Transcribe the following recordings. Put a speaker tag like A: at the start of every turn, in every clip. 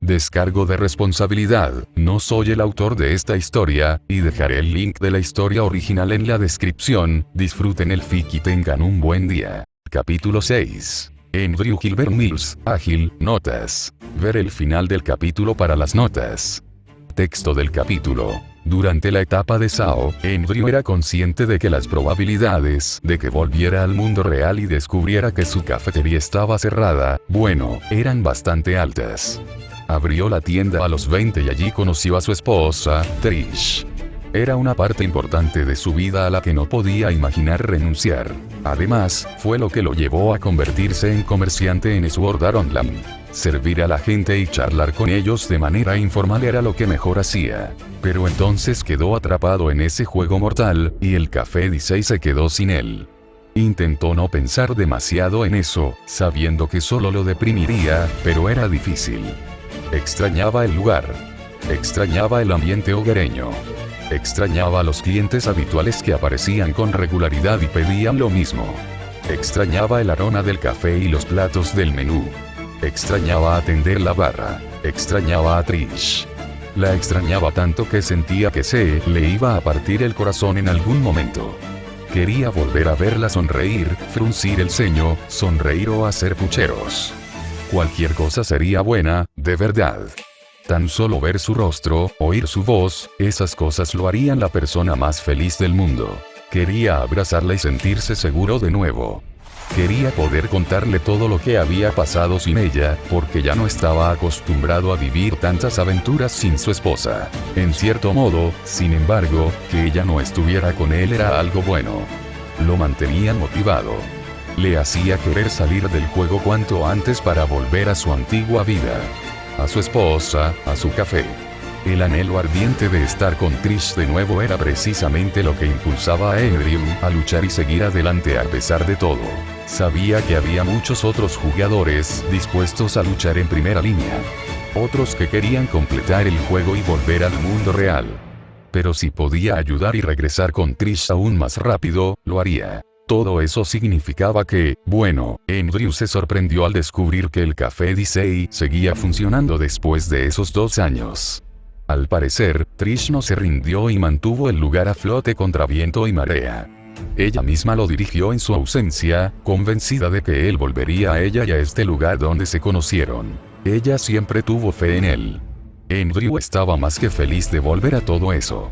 A: Descargo de responsabilidad, no soy el autor de esta historia, y dejaré el link de la historia original en la descripción. Disfruten el fic y tengan un buen día. Capítulo 6. Andrew Gilbert Mills, ágil, notas. Ver el final del capítulo para las notas. Texto del capítulo. Durante la etapa de Sao, Andrew era consciente de que las probabilidades de que volviera al mundo real y descubriera que su cafetería estaba cerrada, eran bastante altas. Abrió la tienda a los 20 y allí conoció a su esposa, Trish. Era una parte importante de su vida a la que no podía imaginar renunciar. Además, fue lo que lo llevó a convertirse en comerciante en Sword Art Online. Servir a la gente y charlar con ellos de manera informal era lo que mejor hacía. Pero entonces quedó atrapado en ese juego mortal, y el Café Disney se quedó sin él. Intentó no pensar demasiado en eso, sabiendo que solo lo deprimiría, pero era difícil. Extrañaba el lugar. Extrañaba el ambiente hogareño. Extrañaba a los clientes habituales que aparecían con regularidad y pedían lo mismo. Extrañaba el aroma del café y los platos del menú. Extrañaba atender la barra. Extrañaba a Trish. La extrañaba tanto que sentía que se le iba a partir el corazón en algún momento. Quería volver a verla sonreír, fruncir el ceño, sonreír o hacer pucheros. Cualquier cosa sería buena, de verdad. Tan solo ver su rostro, oír su voz, esas cosas lo harían la persona más feliz del mundo. Quería abrazarla y sentirse seguro de nuevo. Quería poder contarle todo lo que había pasado sin ella, porque ya no estaba acostumbrado a vivir tantas aventuras sin su esposa. En cierto modo, sin embargo, que ella no estuviera con él era algo bueno. Lo mantenía motivado. Le hacía querer salir del juego cuanto antes para volver a su antigua vida. A su esposa, a su café. El anhelo ardiente de estar con Trish de nuevo era precisamente lo que impulsaba a Andrew a luchar y seguir adelante a pesar de todo. Sabía que había muchos otros jugadores dispuestos a luchar en primera línea. Otros que querían completar el juego y volver al mundo real. Pero si podía ayudar y regresar con Trish aún más rápido, lo haría. Todo eso significaba que, Andrew se sorprendió al descubrir que el Café Disney seguía funcionando después de esos 2 años. Al parecer, Trish no se rindió y mantuvo el lugar a flote contra viento y marea. Ella misma lo dirigió en su ausencia, convencida de que él volvería a ella y a este lugar donde se conocieron. Ella siempre tuvo fe en él. Andrew estaba más que feliz de volver a todo eso.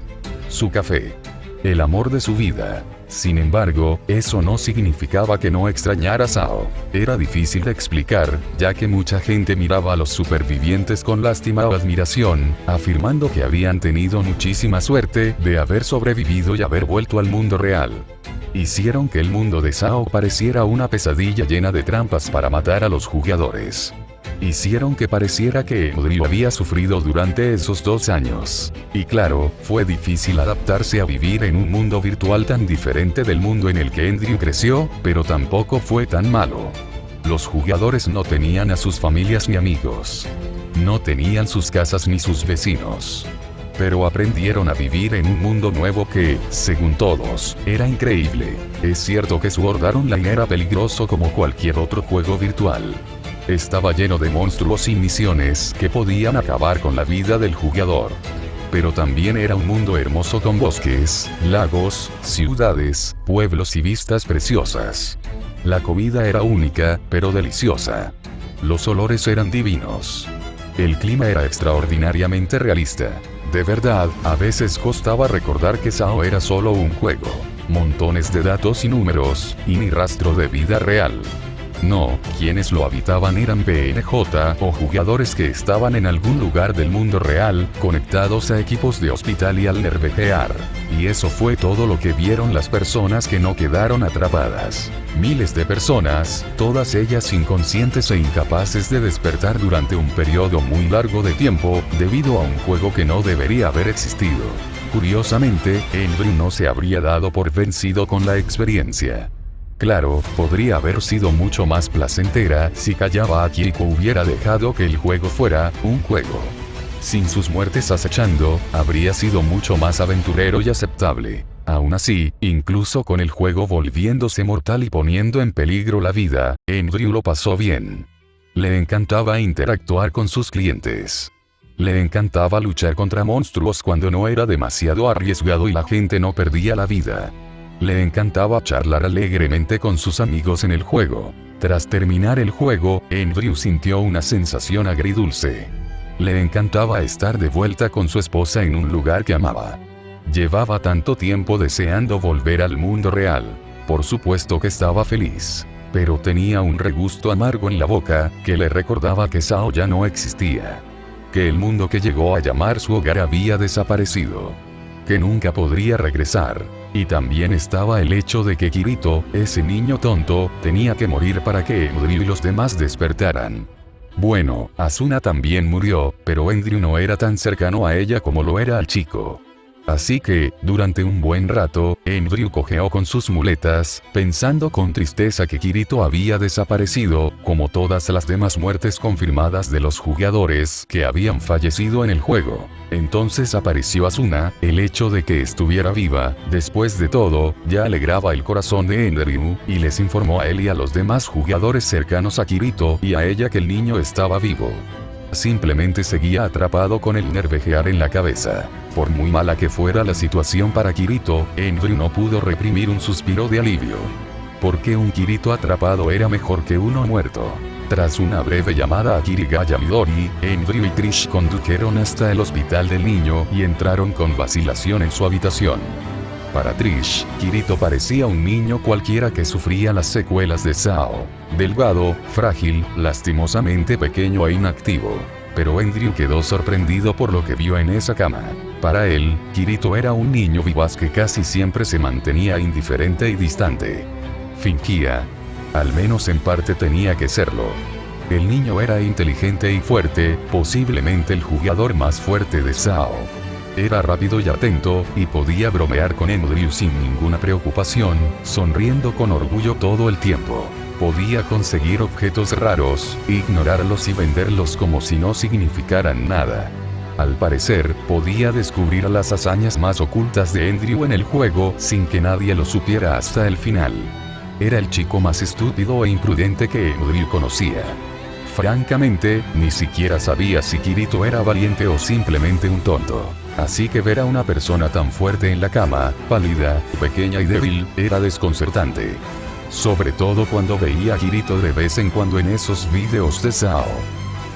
A: Su café. El amor de su vida. Sin embargo, eso no significaba que no extrañara a Sao. Era difícil de explicar, ya que mucha gente miraba a los supervivientes con lástima o admiración, afirmando que habían tenido muchísima suerte de haber sobrevivido y haber vuelto al mundo real. Hicieron que el mundo de Sao pareciera una pesadilla llena de trampas para matar a los jugadores. Hicieron que pareciera que Andrew había sufrido durante esos 2 años. Y claro, fue difícil adaptarse a vivir en un mundo virtual tan diferente del mundo en el que Andrew creció, pero tampoco fue tan malo. Los jugadores no tenían a sus familias ni amigos. No tenían sus casas ni sus vecinos. Pero aprendieron a vivir en un mundo nuevo que, según todos, era increíble. Es cierto que Sword Art Online era peligroso como cualquier otro juego virtual. Estaba lleno de monstruos y misiones que podían acabar con la vida del jugador. Pero también era un mundo hermoso con bosques, lagos, ciudades, pueblos y vistas preciosas. La comida era única, pero deliciosa. Los olores eran divinos. El clima era extraordinariamente realista. De verdad, a veces costaba recordar que Sao era solo un juego. Montones de datos y números, y ni rastro de vida real. No, quienes lo habitaban eran PNJ o jugadores que estaban en algún lugar del mundo real, conectados a equipos de hospital y al nervejear. Y eso fue todo lo que vieron las personas que no quedaron atrapadas. Miles de personas, todas ellas inconscientes e incapaces de despertar durante un periodo muy largo de tiempo, debido a un juego que no debería haber existido. Curiosamente, Andrew no se habría dado por vencido con la experiencia. Claro, podría haber sido mucho más placentera si Kayaba Akihiko hubiera dejado que el juego fuera un juego. Sin sus muertes acechando, habría sido mucho más aventurero y aceptable. Aún así, incluso con el juego volviéndose mortal y poniendo en peligro la vida, Andrew lo pasó bien. Le encantaba interactuar con sus clientes. Le encantaba luchar contra monstruos cuando no era demasiado arriesgado y la gente no perdía la vida. Le encantaba charlar alegremente con sus amigos en el juego. Tras terminar el juego, Andrew sintió una sensación agridulce. Le encantaba estar de vuelta con su esposa en un lugar que amaba. Llevaba tanto tiempo deseando volver al mundo real. Por supuesto que estaba feliz. Pero tenía un regusto amargo en la boca, que le recordaba que Sao ya no existía. Que el mundo que llegó a llamar su hogar había desaparecido. Que nunca podría regresar. Y también estaba el hecho de que Kirito, ese niño tonto, tenía que morir para que Andrew y los demás despertaran. Bueno, Asuna también murió, pero Andrew no era tan cercano a ella como lo era al chico. Así que, durante un buen rato, Andrew cojeó con sus muletas, pensando con tristeza que Kirito había desaparecido, como todas las demás muertes confirmadas de los jugadores que habían fallecido en el juego. Entonces apareció Asuna, el hecho de que estuviera viva, después de todo, ya alegraba el corazón de Andrew, y les informó a él y a los demás jugadores cercanos a Kirito y a ella que el niño estaba vivo. Simplemente seguía atrapado con el nervejear en la cabeza. Por muy mala que fuera la situación para Kirito, Andrew no pudo reprimir un suspiro de alivio. Porque un Kirito atrapado era mejor que uno muerto. Tras una breve llamada a Kirigaya Midori, Andrew y Trish condujeron hasta el hospital del niño y entraron con vacilación en su habitación. Para Trish, Kirito parecía un niño cualquiera que sufría las secuelas de Sao. Delgado, frágil, lastimosamente pequeño e inactivo. Pero Andrew quedó sorprendido por lo que vio en esa cama. Para él, Kirito era un niño vivaz que casi siempre se mantenía indiferente y distante. Fingía. Al menos en parte tenía que serlo. El niño era inteligente y fuerte, posiblemente el jugador más fuerte de Sao. Era rápido y atento, y podía bromear con Andrew sin ninguna preocupación, sonriendo con orgullo todo el tiempo. Podía conseguir objetos raros, ignorarlos y venderlos como si no significaran nada. Al parecer, podía descubrir las hazañas más ocultas de Andrew en el juego sin que nadie lo supiera hasta el final. Era el chico más estúpido e imprudente que Andrew conocía. Francamente, ni siquiera sabía si Kirito era valiente o simplemente un tonto. Así que ver a una persona tan fuerte en la cama, pálida, pequeña y débil, era desconcertante. Sobre todo cuando veía a Kirito de vez en cuando en esos videos de Sao.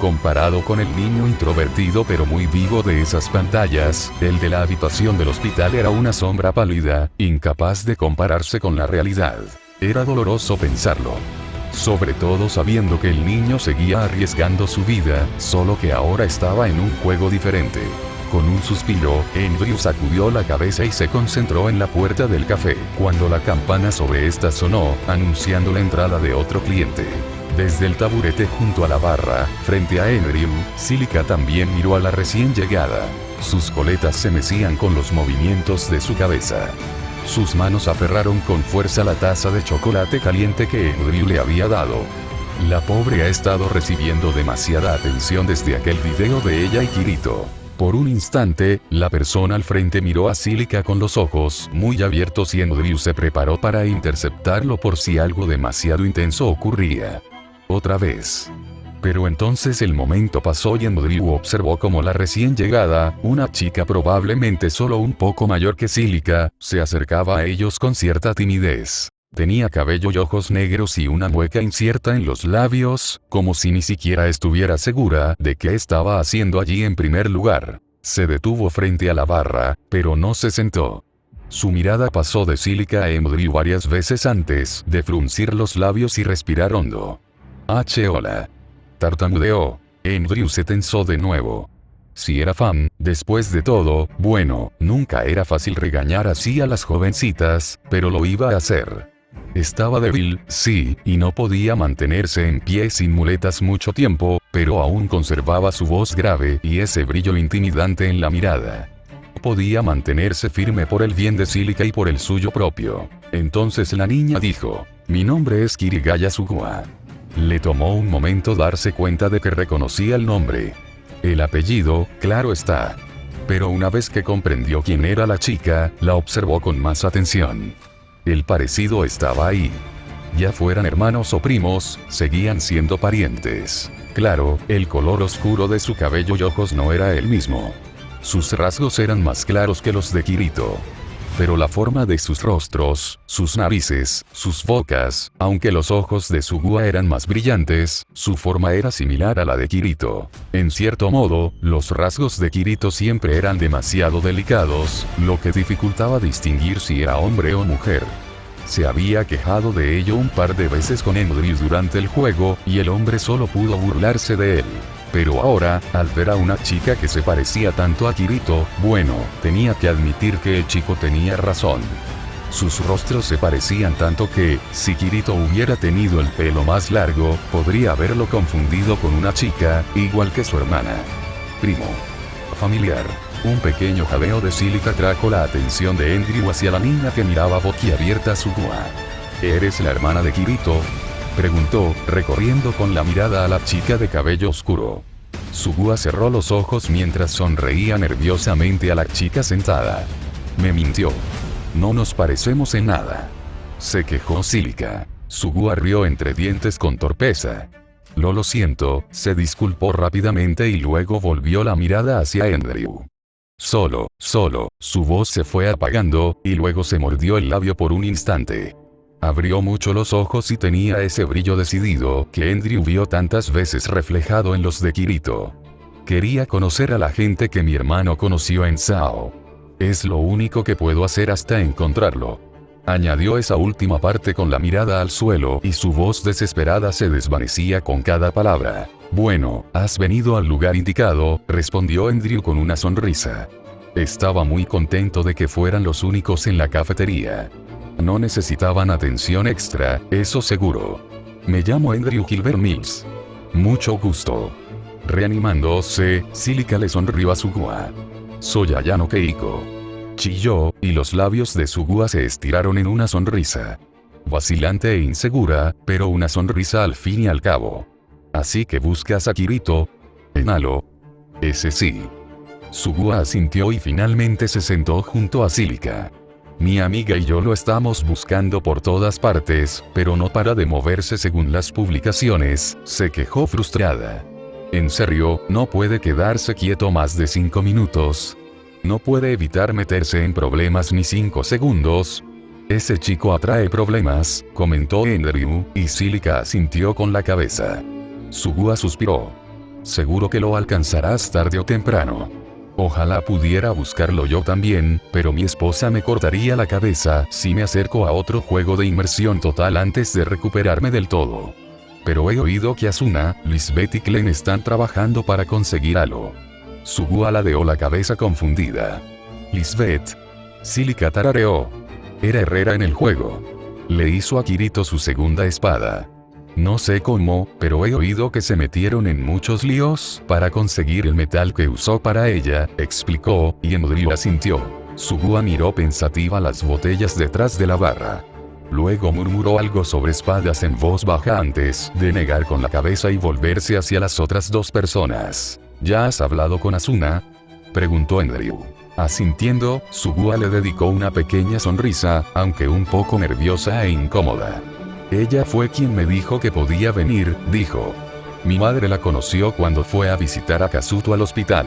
A: Comparado con el niño introvertido pero muy vivo de esas pantallas, el de la habitación del hospital era una sombra pálida, incapaz de compararse con la realidad. Era doloroso pensarlo. Sobre todo sabiendo que el niño seguía arriesgando su vida, solo que ahora estaba en un juego diferente. Con un suspiro, Andrew sacudió la cabeza y se concentró en la puerta del café, cuando la campana sobre esta sonó, anunciando la entrada de otro cliente. Desde el taburete junto a la barra, frente a Andrew, Silica también miró a la recién llegada. Sus coletas se mecían con los movimientos de su cabeza. Sus manos aferraron con fuerza la taza de chocolate caliente que Andrew le había dado. La pobre ha estado recibiendo demasiada atención desde aquel video de ella y Kirito. Por un instante, la persona al frente miró a Silica con los ojos muy abiertos y Andrew se preparó para interceptarlo por si algo demasiado intenso ocurría. Otra vez. Pero entonces el momento pasó y Andrew observó como la recién llegada, una chica probablemente solo un poco mayor que Silica, se acercaba a ellos con cierta timidez. Tenía cabello y ojos negros y una mueca incierta en los labios, como si ni siquiera estuviera segura de qué estaba haciendo allí en primer lugar. Se detuvo frente a la barra, pero no se sentó. Su mirada pasó de Silica a Andrew varias veces antes de fruncir los labios y respirar hondo. Hola. Tartamudeó. Andrew se tensó de nuevo. Si era fan, después de todo, bueno, nunca era fácil regañar así a las jovencitas, pero lo iba a hacer. Estaba débil, sí, y no podía mantenerse en pie sin muletas mucho tiempo, pero aún conservaba su voz grave y ese brillo intimidante en la mirada. Podía mantenerse firme por el bien de Silica y por el suyo propio. Entonces la niña dijo, mi nombre es Kirigaya Sugua. Le tomó un momento darse cuenta de que reconocía el nombre. El apellido, claro está. Pero una vez que comprendió quién era la chica, la observó con más atención. El parecido estaba ahí. ya fueran hermanos o primos, seguían siendo parientes. Claro, el color oscuro de su cabello y ojos no era el mismo. Sus rasgos eran más claros que los de Kirito. Pero la forma de sus rostros, sus narices, sus bocas, aunque los ojos de Sugua eran más brillantes, su forma era similar a la de Kirito. En cierto modo, los rasgos de Kirito siempre eran demasiado delicados, lo que dificultaba distinguir si era hombre o mujer. Se había quejado de ello un par de veces con Andrew durante el juego, y el hombre solo pudo burlarse de él. Pero ahora, al ver a una chica que se parecía tanto a Kirito, bueno, tenía que admitir que el chico tenía razón. Sus rostros se parecían tanto que, si Kirito hubiera tenido el pelo más largo, podría haberlo confundido con una chica, igual que su hermana. Primo. Familiar. Un pequeño jadeo de Silica atrajo la atención de Andrew hacia la niña que miraba boquiabierta a Sugua. ¿Eres la hermana de Kirito?, preguntó, recorriendo con la mirada a la chica de cabello oscuro. Sugua cerró los ojos mientras sonreía nerviosamente a la chica sentada. Me mintió. No nos parecemos en nada. Se quejó Silica. Sugua rió entre dientes con torpeza. Lo siento, se disculpó rápidamente y luego volvió la mirada hacia Andrew. Solo, su voz se fue apagando, y luego se mordió el labio por un instante. Abrió mucho los ojos y tenía ese brillo decidido que Andrew vio tantas veces reflejado en los de Kirito. Quería conocer a la gente que mi hermano conoció en Sao. Es lo único que puedo hacer hasta encontrarlo. Añadió esa última parte con la mirada al suelo y su voz desesperada se desvanecía con cada palabra. Bueno, has venido al lugar indicado, respondió Andrew con una sonrisa. Estaba muy contento de que fueran los únicos en la cafetería. No necesitaban atención extra, eso seguro. Me llamo Andrew Gilbert Mills. Mucho gusto. Reanimándose, Silica le sonrió a Sugua. Soy Ayano Keiko. Chilló, y los labios de Sugua se estiraron en una sonrisa. Vacilante e insegura, pero una sonrisa al fin y al cabo. Así que buscas a Kirito. Enalo. Ese sí. Sugua asintió y finalmente se sentó junto a Silica. Mi amiga y yo lo estamos buscando por todas partes, pero no para de moverse según las publicaciones, se quejó frustrada. En serio, no puede quedarse quieto más de 5 minutos. No puede evitar meterse en problemas ni 5 segundos. Ese chico atrae problemas, comentó Andrew, y Silica asintió con la cabeza. Sugua suspiró. Seguro que lo alcanzarás tarde o temprano. Ojalá pudiera buscarlo yo también, pero mi esposa me cortaría la cabeza si me acerco a otro juego de inmersión total antes de recuperarme del todo. Pero he oído que Asuna, Lisbeth y Glenn están trabajando para conseguir algo. Sugua ladeó la cabeza confundida. Lisbeth. Silica tarareó. Era herrera en el juego. Le hizo a Kirito su segunda espada. No sé cómo, pero he oído que se metieron en muchos líos para conseguir el metal que usó para ella, explicó, y Andrew asintió. Sugua miró pensativa las botellas detrás de la barra. Luego murmuró algo sobre espadas en voz baja antes de negar con la cabeza y volverse hacia las otras dos personas. ¿Ya has hablado con Asuna?, preguntó Andrew. Asintiendo, Sugua le dedicó una pequeña sonrisa, aunque un poco nerviosa e incómoda. Ella fue quien me dijo que podía venir, dijo. Mi madre la conoció cuando fue a visitar a Kazuto al hospital.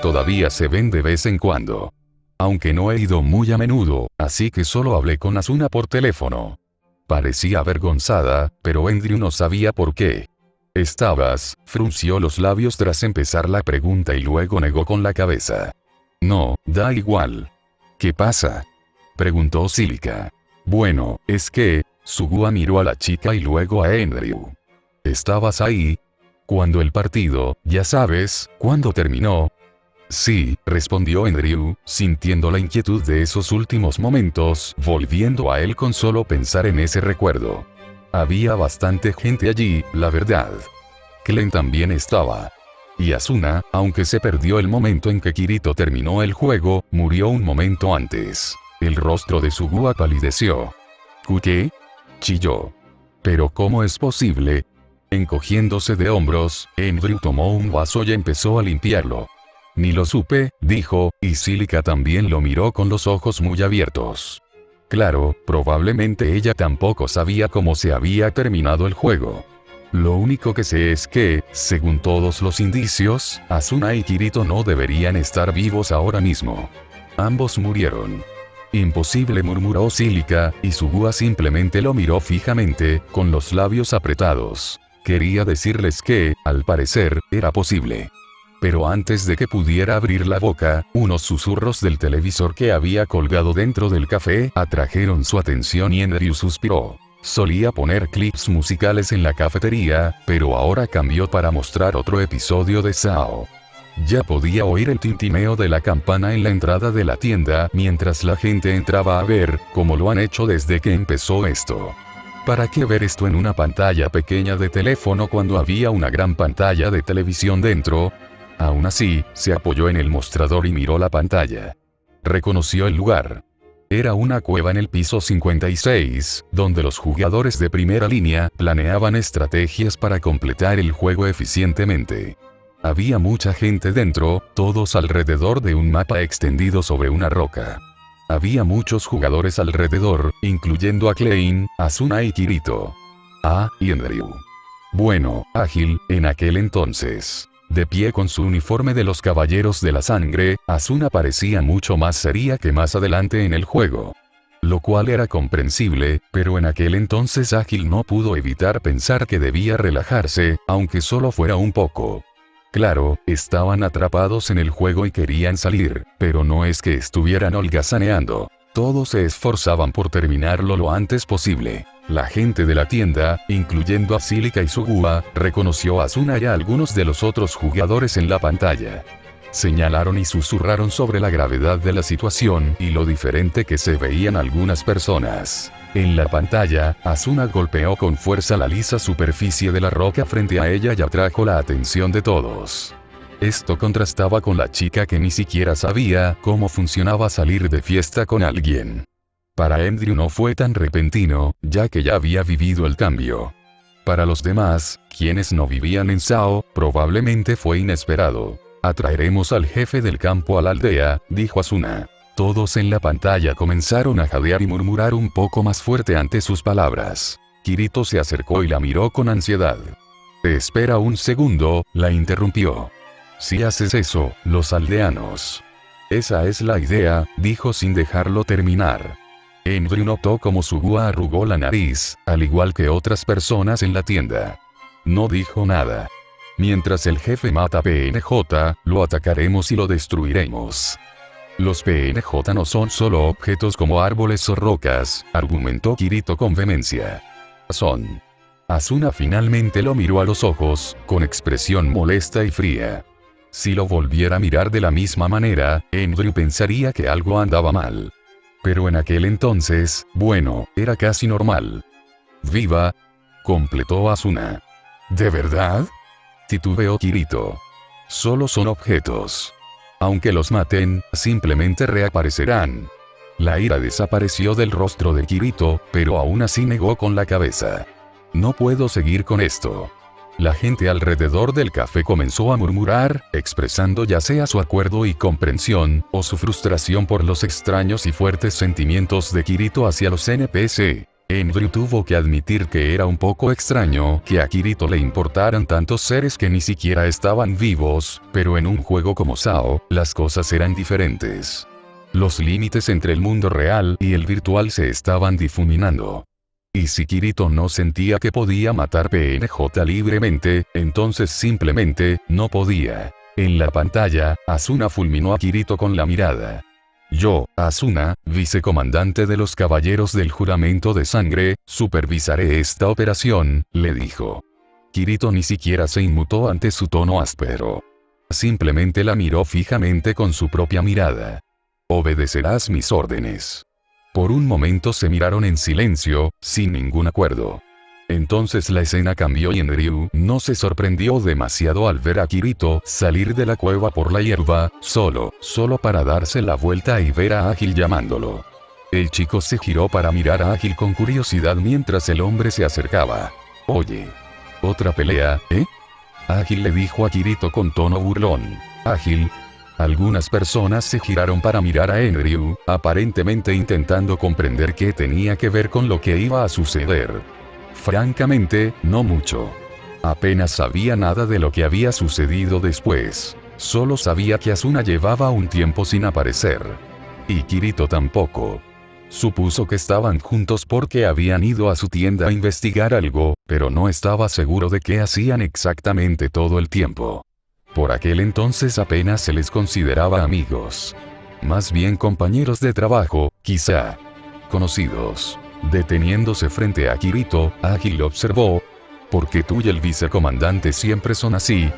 A: Todavía se ven de vez en cuando. Aunque no he ido muy a menudo, así que solo hablé con Asuna por teléfono. Parecía avergonzada, pero Andrew no sabía por qué. ¿Estabas? Frunció los labios tras empezar la pregunta y luego negó con la cabeza. No, da igual. ¿Qué pasa?, preguntó Silica. Bueno, es que... Sugua miró a la chica y luego a Andrew. ¿Estabas ahí? Cuando el partido, ya sabes, ¿cuándo terminó? Sí, respondió Andrew, sintiendo la inquietud de esos últimos momentos, volviendo a él con solo pensar en ese recuerdo. Había bastante gente allí, la verdad. Glenn también estaba. Y Asuna, aunque se perdió el momento en que Kirito terminó el juego, murió un momento antes. El rostro de Sugua palideció. ¿Qué? Chilló. ¿Pero cómo es posible? Encogiéndose de hombros, Andrew tomó un vaso y empezó a limpiarlo. Ni lo supe, dijo, y Silica también lo miró con los ojos muy abiertos. Claro, probablemente ella tampoco sabía cómo se había terminado el juego. Lo único que sé es que, según todos los indicios, Asuna y Kirito no deberían estar vivos ahora mismo. Ambos murieron. Imposible, murmuró Cílica, y Sugua simplemente lo miró fijamente, con los labios apretados. Quería decirles que, al parecer, era posible. Pero antes de que pudiera abrir la boca, unos susurros del televisor que había colgado dentro del café atrajeron su atención y Enryu suspiró. Solía poner clips musicales en la cafetería, pero ahora cambió para mostrar otro episodio de Sao. Ya podía oír el tintineo de la campana en la entrada de la tienda mientras la gente entraba a ver, como lo han hecho desde que empezó esto. ¿Para qué ver esto en una pantalla pequeña de teléfono cuando había una gran pantalla de televisión dentro? Aún así, se apoyó en el mostrador y miró la pantalla. Reconoció el lugar. Era una cueva en el piso 56, donde los jugadores de primera línea planeaban estrategias para completar el juego eficientemente. Había mucha gente dentro, todos alrededor de un mapa extendido sobre una roca. Había muchos jugadores alrededor, incluyendo a Klein, Asuna y Kirito. Y Enryu. Bueno, ágil, en aquel entonces. De pie con su uniforme de los Caballeros de la Sangre, Asuna parecía mucho más seria que más adelante en el juego. Lo cual era comprensible, pero en aquel entonces Ágil no pudo evitar pensar que debía relajarse, aunque solo fuera un poco. Claro, estaban atrapados en el juego y querían salir, pero no es que estuvieran holgazaneando. Todos se esforzaban por terminarlo lo antes posible. La gente de la tienda, incluyendo a Cílica y Sugua, reconoció a Asuna y a algunos de los otros jugadores en la pantalla. Señalaron y susurraron sobre la gravedad de la situación y lo diferente que se veían algunas personas. En la pantalla, Asuna golpeó con fuerza la lisa superficie de la roca frente a ella y atrajo la atención de todos. Esto contrastaba con la chica que ni siquiera sabía cómo funcionaba salir de fiesta con alguien. Para Enryu no fue tan repentino, ya que ya había vivido el cambio. Para los demás, quienes no vivían en Sao, probablemente fue inesperado. Atraeremos al jefe del campo a la aldea, dijo Asuna. Todos en la pantalla comenzaron a jadear y murmurar un poco más fuerte ante sus palabras. Kirito se acercó y la miró con ansiedad. Espera un segundo, la interrumpió. Si haces eso, los aldeanos. Esa es la idea, dijo sin dejarlo terminar. Enryu notó como Sugua arrugó la nariz, al igual que otras personas en la tienda. No dijo nada. Mientras el jefe mata a PNJ, lo atacaremos y lo destruiremos. Los PNJ no son solo objetos como árboles o rocas, argumentó Kirito con vehemencia. Son. Asuna finalmente lo miró a los ojos, con expresión molesta y fría. Si lo volviera a mirar de la misma manera, Enryu pensaría que algo andaba mal. Pero en aquel entonces, bueno, era casi normal. ¡Viva! Completó Asuna. ¿De verdad? Titubeó Kirito. Solo son objetos. Aunque los maten, simplemente reaparecerán. La ira desapareció del rostro de Kirito, pero aún así negó con la cabeza. No puedo seguir con esto. La gente alrededor del café comenzó a murmurar, expresando ya sea su acuerdo y comprensión, o su frustración por los extraños y fuertes sentimientos de Kirito hacia los NPC. Enryu tuvo que admitir que era un poco extraño que a Kirito le importaran tantos seres que ni siquiera estaban vivos, pero en un juego como Sao, las cosas eran diferentes. Los límites entre el mundo real y el virtual se estaban difuminando. Y si Kirito no sentía que podía matar PNJ libremente, entonces simplemente, no podía. En la pantalla, Asuna fulminó a Kirito con la mirada. Yo, Asuna, vicecomandante de los Caballeros del Juramento de Sangre, supervisaré esta operación, le dijo. Kirito ni siquiera se inmutó ante su tono áspero. Simplemente la miró fijamente con su propia mirada. Obedecerás mis órdenes. Por un momento se miraron en silencio, sin ningún acuerdo. Entonces la escena cambió y Enryu no se sorprendió demasiado al ver a Kirito salir de la cueva por la hierba, solo para darse la vuelta y ver a Ágil llamándolo. El chico se giró para mirar a Ágil con curiosidad mientras el hombre se acercaba. Oye. ¿Otra pelea, eh? Ágil le dijo a Kirito con tono burlón. Ágil. Algunas personas se giraron para mirar a Enryu, aparentemente intentando comprender qué tenía que ver con lo que iba a suceder. Francamente, no mucho. Apenas sabía nada de lo que había sucedido después. Solo sabía que Asuna llevaba un tiempo sin aparecer. Y Kirito tampoco. Supuso que estaban juntos porque habían ido a su tienda a investigar algo, pero no estaba seguro de qué hacían exactamente todo el tiempo. Por aquel entonces apenas se les consideraba amigos. Más bien compañeros de trabajo, quizá. Conocidos. Deteniéndose frente a Kirito, Ágil observó. ¿Por qué tú y el vicecomandante siempre son así?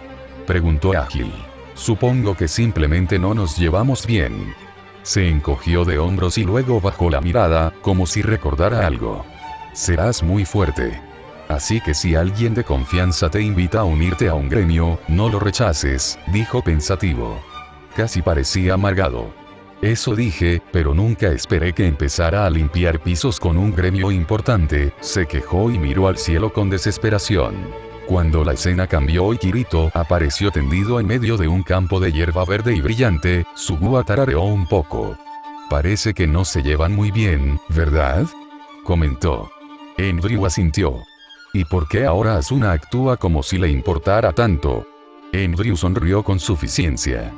A: Preguntó Ágil. Supongo que simplemente no nos llevamos bien. Se encogió de hombros y luego bajó la mirada, como si recordara algo. Serás muy fuerte. Así que si alguien de confianza te invita a unirte a un gremio, no lo rechaces, dijo pensativo. Casi parecía amargado. Eso dije, pero nunca esperé que empezara a limpiar pisos con un gremio importante, se quejó y miró al cielo con desesperación. Cuando la escena cambió y Kirito apareció tendido en medio de un campo de hierba verde y brillante, Sugua tarareó un poco. Parece que no se llevan muy bien, ¿verdad? Comentó. Enryu asintió. ¿Y por qué ahora Asuna actúa como si le importara tanto? Enryu sonrió con suficiencia.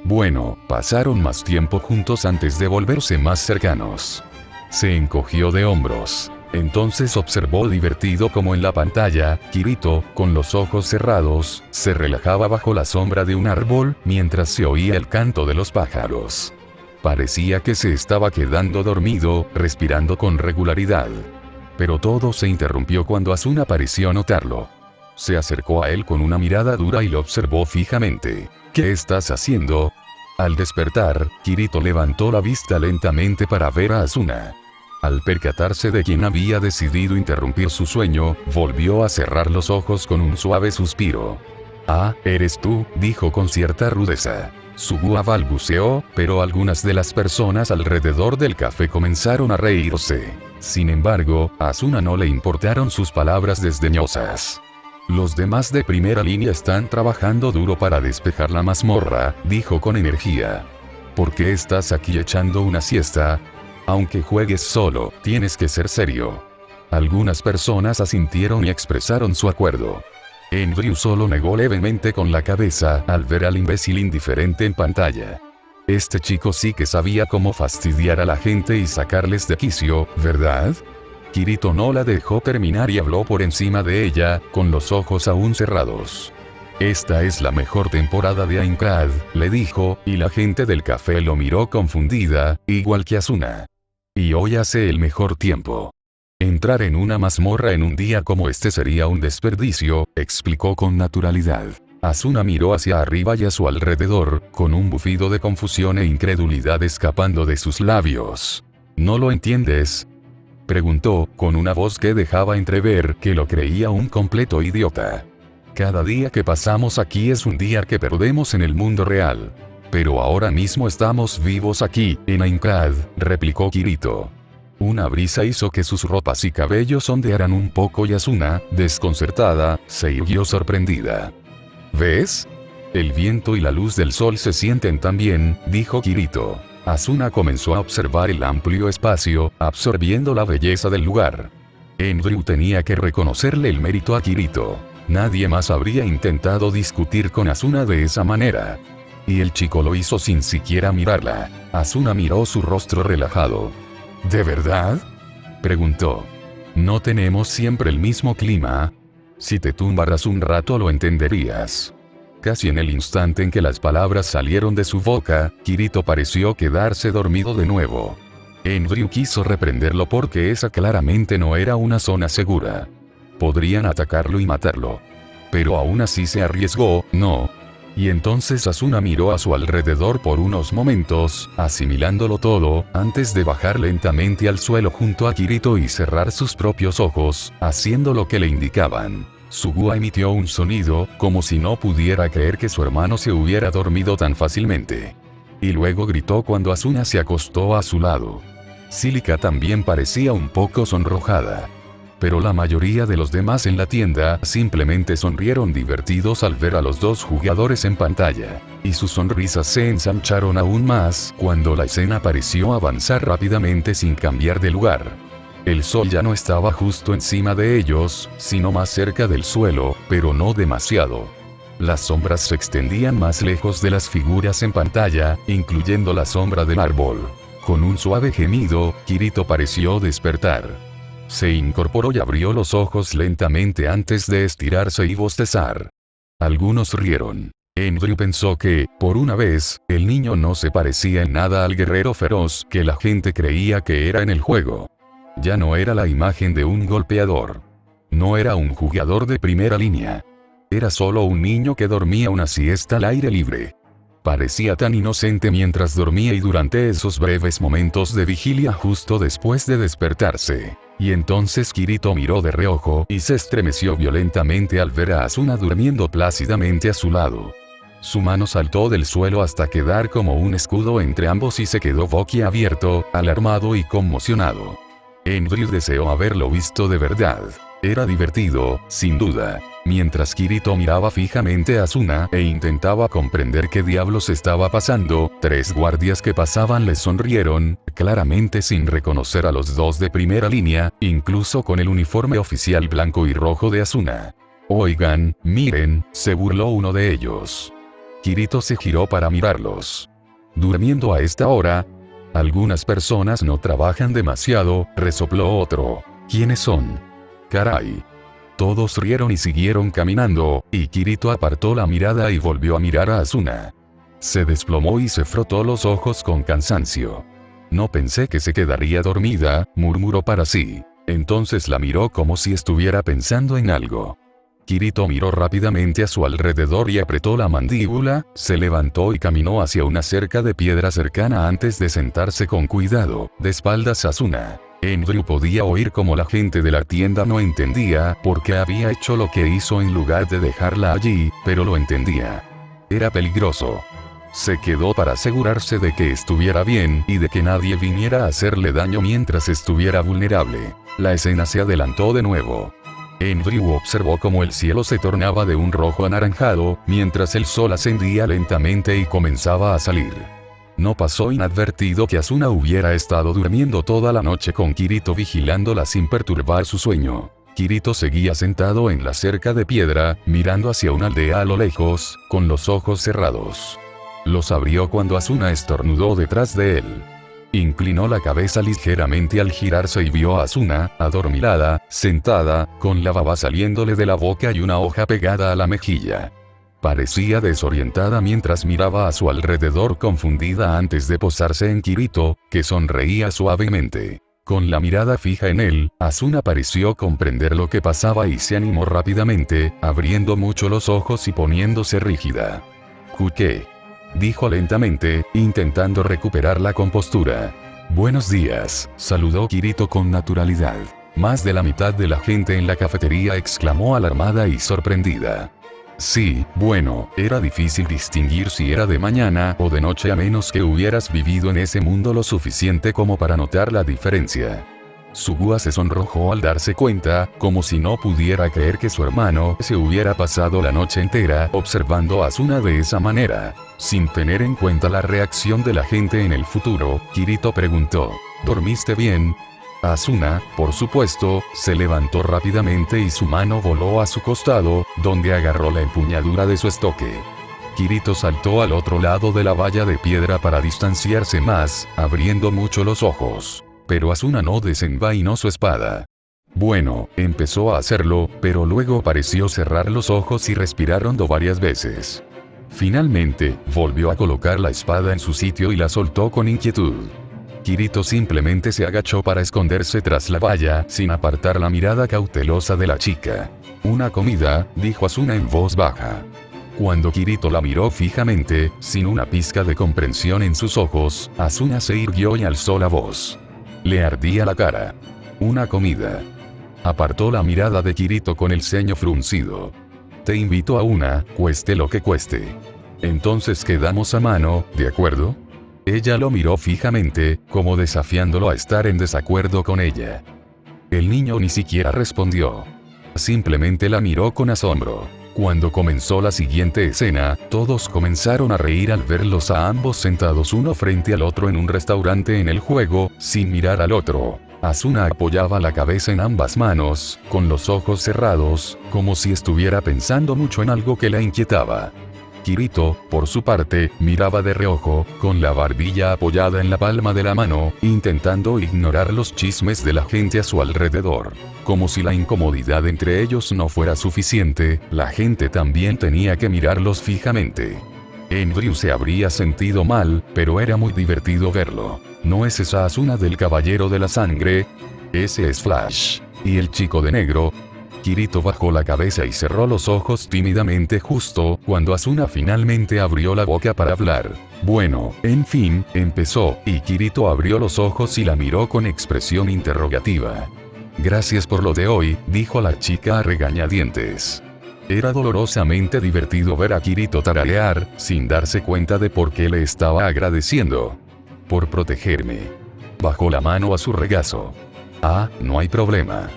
A: Bueno, pasaron más tiempo juntos antes de volverse más cercanos. Se encogió de hombros. Entonces observó divertido como en la pantalla, Kirito, con los ojos cerrados, se relajaba bajo la sombra de un árbol, mientras se oía el canto de los pájaros. Parecía que se estaba quedando dormido, respirando con regularidad. Pero todo se interrumpió cuando Asuna pareció notarlo. Se acercó a él con una mirada dura y lo observó fijamente. ¿Qué estás haciendo? Al despertar, Kirito levantó la vista lentamente para ver a Asuna. Al percatarse de quién había decidido interrumpir su sueño, volvió a cerrar los ojos con un suave suspiro. Ah, eres tú, dijo con cierta rudeza. Sugua balbuceó, pero algunas de las personas alrededor del café comenzaron a reírse. Sin embargo, a Asuna no le importaron sus palabras desdeñosas. Los demás de primera línea están trabajando duro para despejar la mazmorra, dijo con energía. ¿Por qué estás aquí echando una siesta? Aunque juegues solo, tienes que ser serio. Algunas personas asintieron y expresaron su acuerdo. Enryu solo negó levemente con la cabeza al ver al imbécil indiferente en pantalla. Este chico sí que sabía cómo fastidiar a la gente y sacarles de quicio, ¿verdad? Kirito no la dejó terminar y habló por encima de ella, con los ojos aún cerrados. Esta es la mejor temporada de Aincrad, le dijo, y la gente del café lo miró confundida, igual que Asuna. Y hoy hace el mejor tiempo. Entrar en una mazmorra en un día como este sería un desperdicio, explicó con naturalidad. Asuna miró hacia arriba y a su alrededor, con un bufido de confusión e incredulidad escapando de sus labios. ¿No lo entiendes?, preguntó, con una voz que dejaba entrever que lo creía un completo idiota. Cada día que pasamos aquí es un día que perdemos en el mundo real. Pero ahora mismo estamos vivos aquí, en Aincrad, replicó Kirito. Una brisa hizo que sus ropas y cabellos ondearan un poco y Asuna, desconcertada, se irguió sorprendida. ¿Ves? El viento y la luz del sol se sienten también, dijo Kirito. Asuna comenzó a observar el amplio espacio, absorbiendo la belleza del lugar. Enryu tenía que reconocerle el mérito a Kirito. Nadie más habría intentado discutir con Asuna de esa manera. Y el chico lo hizo sin siquiera mirarla. Asuna miró su rostro relajado. ¿De verdad?, preguntó. ¿No tenemos siempre el mismo clima? Si te tumbaras un rato lo entenderías. Casi en el instante en que las palabras salieron de su boca, Kirito pareció quedarse dormido de nuevo. Enryu quiso reprenderlo porque esa claramente no era una zona segura. Podrían atacarlo y matarlo. Pero aún así se arriesgó, ¿no? Y entonces Asuna miró a su alrededor por unos momentos, asimilándolo todo, antes de bajar lentamente al suelo junto a Kirito y cerrar sus propios ojos, haciendo lo que le indicaban. Sugua emitió un sonido, como si no pudiera creer que su hermano se hubiera dormido tan fácilmente. Y luego gritó cuando Asuna se acostó a su lado. Cílica también parecía un poco sonrojada. pero la mayoría de los demás en la tienda simplemente sonrieron divertidos al ver a los dos jugadores en pantalla. Y sus sonrisas se ensancharon aún más cuando la escena pareció avanzar rápidamente sin cambiar de lugar. El sol ya no estaba justo encima de ellos, sino más cerca del suelo, pero no demasiado. Las sombras se extendían más lejos de las figuras en pantalla, incluyendo la sombra del árbol. Con un suave gemido, Kirito pareció despertar. Se incorporó y abrió los ojos lentamente antes de estirarse y bostezar. Algunos rieron. Andrew pensó que, por una vez, el niño no se parecía en nada al guerrero feroz que la gente creía que era en el juego. Ya no era la imagen de un golpeador. No era un jugador de primera línea. Era solo un niño que dormía una siesta al aire libre. Parecía tan inocente mientras dormía y durante esos breves momentos de vigilia justo después de despertarse. Y entonces Kirito miró de reojo y se estremeció violentamente al ver a Asuna durmiendo plácidamente a su lado. Su mano saltó del suelo hasta quedar como un escudo entre ambos y se quedó boquiabierto, alarmado y conmocionado. Andrew deseó haberlo visto de verdad. Era divertido, sin duda. Mientras Kirito miraba fijamente a Asuna e intentaba comprender qué diablos estaba pasando, 3 guardias que pasaban le sonrieron, claramente sin reconocer a los dos de primera línea, incluso con el uniforme oficial blanco y rojo de Asuna. «Oigan, miren», se burló uno de ellos. Kirito se giró para mirarlos. «¿Durmiendo a esta hora? Algunas personas no trabajan demasiado», resopló otro. «¿Quiénes son?» «Caray». Todos rieron y siguieron caminando, y Kirito apartó la mirada y volvió a mirar a Asuna. Se desplomó y se frotó los ojos con cansancio. «No pensé que se quedaría dormida», murmuró para sí. Entonces la miró como si estuviera pensando en algo. Kirito miró rápidamente a su alrededor y apretó la mandíbula, se levantó y caminó hacia una cerca de piedra cercana antes de sentarse con cuidado, de espaldas a Asuna. Andrew podía oír cómo la gente de la tienda no entendía por qué había hecho lo que hizo en lugar de dejarla allí, pero lo entendía. Era peligroso. Se quedó para asegurarse de que estuviera bien y de que nadie viniera a hacerle daño mientras estuviera vulnerable. La escena se adelantó de nuevo. Andrew observó cómo el cielo se tornaba de un rojo anaranjado, mientras el sol ascendía lentamente y comenzaba a salir. No pasó inadvertido que Asuna hubiera estado durmiendo toda la noche con Kirito vigilándola sin perturbar su sueño. Kirito seguía sentado en la cerca de piedra, mirando hacia una aldea a lo lejos, con los ojos cerrados. Los abrió cuando Asuna estornudó detrás de él. Inclinó la cabeza ligeramente al girarse y vio a Asuna, adormilada, sentada, con la baba saliéndole de la boca y una hoja pegada a la mejilla. Parecía desorientada mientras miraba a su alrededor confundida antes de posarse en Kirito, que sonreía suavemente. Con la mirada fija en él, Asuna pareció comprender lo que pasaba y se animó rápidamente, abriendo mucho los ojos y poniéndose rígida. «¿Qué?», dijo lentamente, intentando recuperar la compostura. «Buenos días», saludó Kirito con naturalidad. Más de la mitad de la gente en la cafetería exclamó alarmada y sorprendida. Sí, bueno, era difícil distinguir si era de mañana o de noche a menos que hubieras vivido en ese mundo lo suficiente como para notar la diferencia. Sugua se sonrojó al darse cuenta, como si no pudiera creer que su hermano se hubiera pasado la noche entera observando a Asuna de esa manera. Sin tener en cuenta la reacción de la gente en el futuro, Kirito preguntó, ¿dormiste bien? Asuna, por supuesto, se levantó rápidamente y su mano voló a su costado, donde agarró la empuñadura de su estoque. Kirito saltó al otro lado de la valla de piedra para distanciarse más, abriendo mucho los ojos. Pero Asuna no desenvainó su espada. Bueno, empezó a hacerlo, pero luego pareció cerrar los ojos y respirar hondo varias veces. Finalmente, volvió a colocar la espada en su sitio y la soltó con inquietud. Kirito simplemente se agachó para esconderse tras la valla, sin apartar la mirada cautelosa de la chica. «Una comida», dijo Asuna en voz baja. Cuando Kirito la miró fijamente, sin una pizca de comprensión en sus ojos, Asuna se irguió y alzó la voz. Le ardía la cara. «Una comida». Apartó la mirada de Kirito con el ceño fruncido. «Te invito a una, cueste lo que cueste. Entonces quedamos a mano, ¿de acuerdo?» Ella lo miró fijamente, como desafiándolo a estar en desacuerdo con ella. El niño ni siquiera respondió. Simplemente la miró con asombro. Cuando comenzó la siguiente escena, todos comenzaron a reír al verlos a ambos sentados uno frente al otro en un restaurante en el juego, sin mirar al otro. Asuna apoyaba la cabeza en ambas manos, con los ojos cerrados, como si estuviera pensando mucho en algo que la inquietaba. Kirito, por su parte, miraba de reojo, con la barbilla apoyada en la palma de la mano, intentando ignorar los chismes de la gente a su alrededor. Como si la incomodidad entre ellos no fuera suficiente, la gente también tenía que mirarlos fijamente. Andrew se habría sentido mal, pero era muy divertido verlo. ¿No es esa Asuna del Caballero de la Sangre? Ese es Flash. ¿Y el chico de negro? Kirito bajó la cabeza y cerró los ojos tímidamente justo cuando Asuna finalmente abrió la boca para hablar. Bueno, en fin, empezó, y Kirito abrió los ojos y la miró con expresión interrogativa. Gracias por lo de hoy, dijo la chica a regañadientes. Era dolorosamente divertido ver a Kirito tararear, sin darse cuenta de por qué le estaba agradeciendo. Por protegerme. Bajó la mano a su regazo. Ah, no hay problema.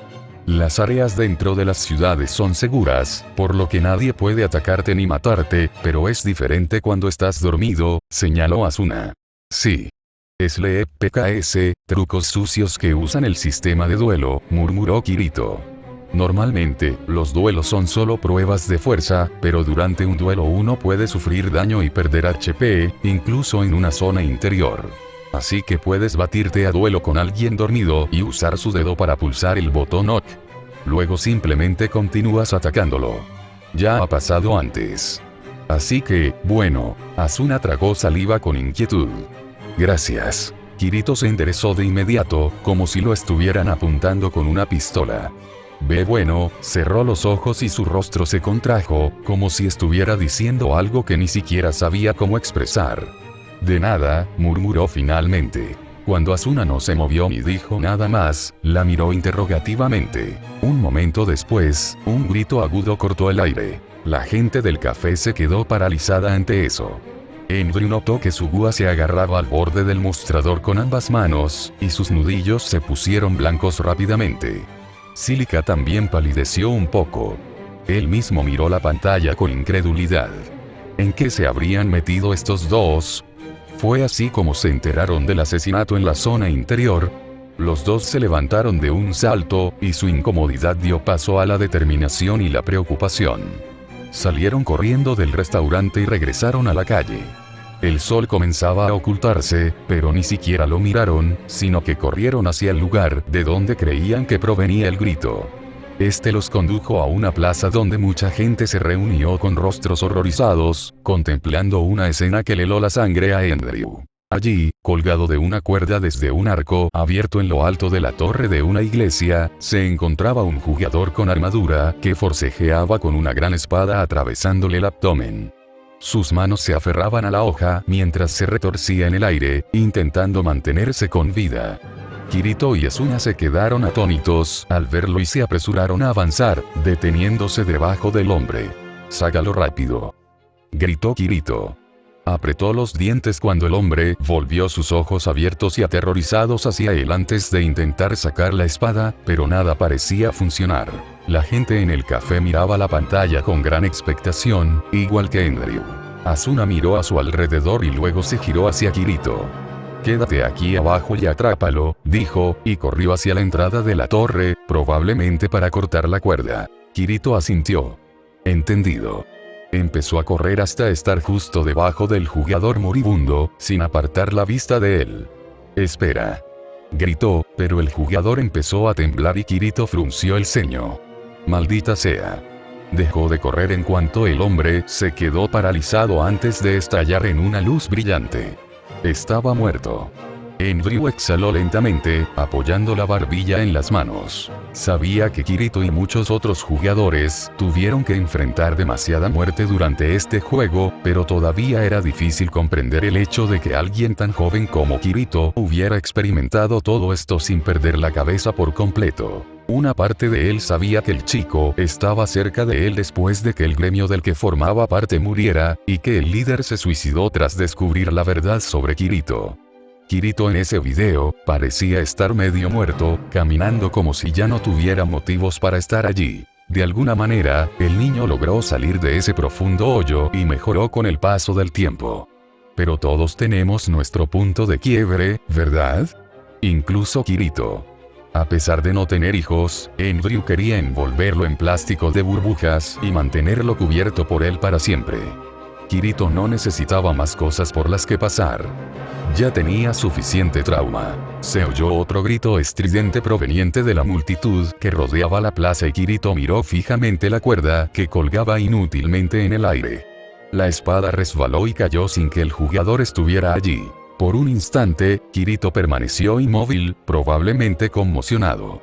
A: Las áreas dentro de las ciudades son seguras, por lo que nadie puede atacarte ni matarte, pero es diferente cuando estás dormido, señaló Asuna. Sí. SLEPKS, trucos sucios que usan el sistema de duelo, murmuró Kirito. Normalmente, los duelos son solo pruebas de fuerza, pero durante un duelo uno puede sufrir daño y perder HP, incluso en una zona interior. Así que puedes batirte a duelo con alguien dormido y usar su dedo para pulsar el botón knock. Luego simplemente continúas atacándolo. Ya ha pasado antes. Así que, bueno, Asuna tragó saliva con inquietud. Gracias. Kirito se enderezó de inmediato, como si lo estuvieran apuntando con una pistola. Bueno, cerró los ojos y su rostro se contrajo, como si estuviera diciendo algo que ni siquiera sabía cómo expresar. De nada, murmuró finalmente. Cuando Asuna no se movió ni dijo nada más, la miró interrogativamente. Un momento después, un grito agudo cortó el aire. La gente del café se quedó paralizada ante eso. Andrew notó que su gua se agarraba al borde del mostrador con ambas manos, y sus nudillos se pusieron blancos rápidamente. Silica también palideció un poco. Él mismo miró la pantalla con incredulidad. ¿En qué se habrían metido estos dos? Fue así como se enteraron del asesinato en la zona interior. Los dos se levantaron de un salto, y su incomodidad dio paso a la determinación y la preocupación. Salieron corriendo del restaurante y regresaron a la calle. El sol comenzaba a ocultarse, pero ni siquiera lo miraron, sino que corrieron hacia el lugar de donde creían que provenía el grito. Este los condujo a una plaza donde mucha gente se reunió con rostros horrorizados, contemplando una escena que le heló la sangre a Andrew. Allí, colgado de una cuerda desde un arco abierto en lo alto de la torre de una iglesia, se encontraba un jugador con armadura que forcejeaba con una gran espada atravesándole el abdomen. Sus manos se aferraban a la hoja mientras se retorcía en el aire, intentando mantenerse con vida. Kirito y Asuna se quedaron atónitos al verlo y se apresuraron a avanzar, deteniéndose debajo del hombre. «Sácalo rápido», gritó Kirito. Apretó los dientes cuando el hombre volvió sus ojos abiertos y aterrorizados hacia él antes de intentar sacar la espada, pero nada parecía funcionar. La gente en el café miraba la pantalla con gran expectación, igual que Andrew. Asuna miró a su alrededor y luego se giró hacia Kirito. «Quédate aquí abajo y atrápalo», dijo, y corrió hacia la entrada de la torre, probablemente para cortar la cuerda. Kirito asintió. «Entendido». Empezó a correr hasta estar justo debajo del jugador moribundo, sin apartar la vista de él. «Espera», gritó, pero el jugador empezó a temblar y Kirito frunció el ceño. «Maldita sea». Dejó de correr en cuanto el hombre se quedó paralizado antes de estallar en una luz brillante. Estaba muerto. Andrew exhaló lentamente, apoyando la barbilla en las manos. Sabía que Kirito y muchos otros jugadores tuvieron que enfrentar demasiada muerte durante este juego, pero todavía era difícil comprender el hecho de que alguien tan joven como Kirito hubiera experimentado todo esto sin perder la cabeza por completo. Una parte de él sabía que el chico estaba cerca de él después de que el gremio del que formaba parte muriera, y que el líder se suicidó tras descubrir la verdad sobre Kirito. Kirito en ese video, parecía estar medio muerto, caminando como si ya no tuviera motivos para estar allí. De alguna manera, el niño logró salir de ese profundo hoyo y mejoró con el paso del tiempo. Pero todos tenemos nuestro punto de quiebre, ¿verdad? Incluso Kirito. A pesar de no tener hijos, Andrew quería envolverlo en plástico de burbujas y mantenerlo cubierto por él para siempre. Kirito no necesitaba más cosas por las que pasar. Ya tenía suficiente trauma. Se oyó otro grito estridente proveniente de la multitud que rodeaba la plaza y Kirito miró fijamente la cuerda que colgaba inútilmente en el aire. La espada resbaló y cayó sin que el jugador estuviera allí. Por un instante, Kirito permaneció inmóvil, probablemente conmocionado.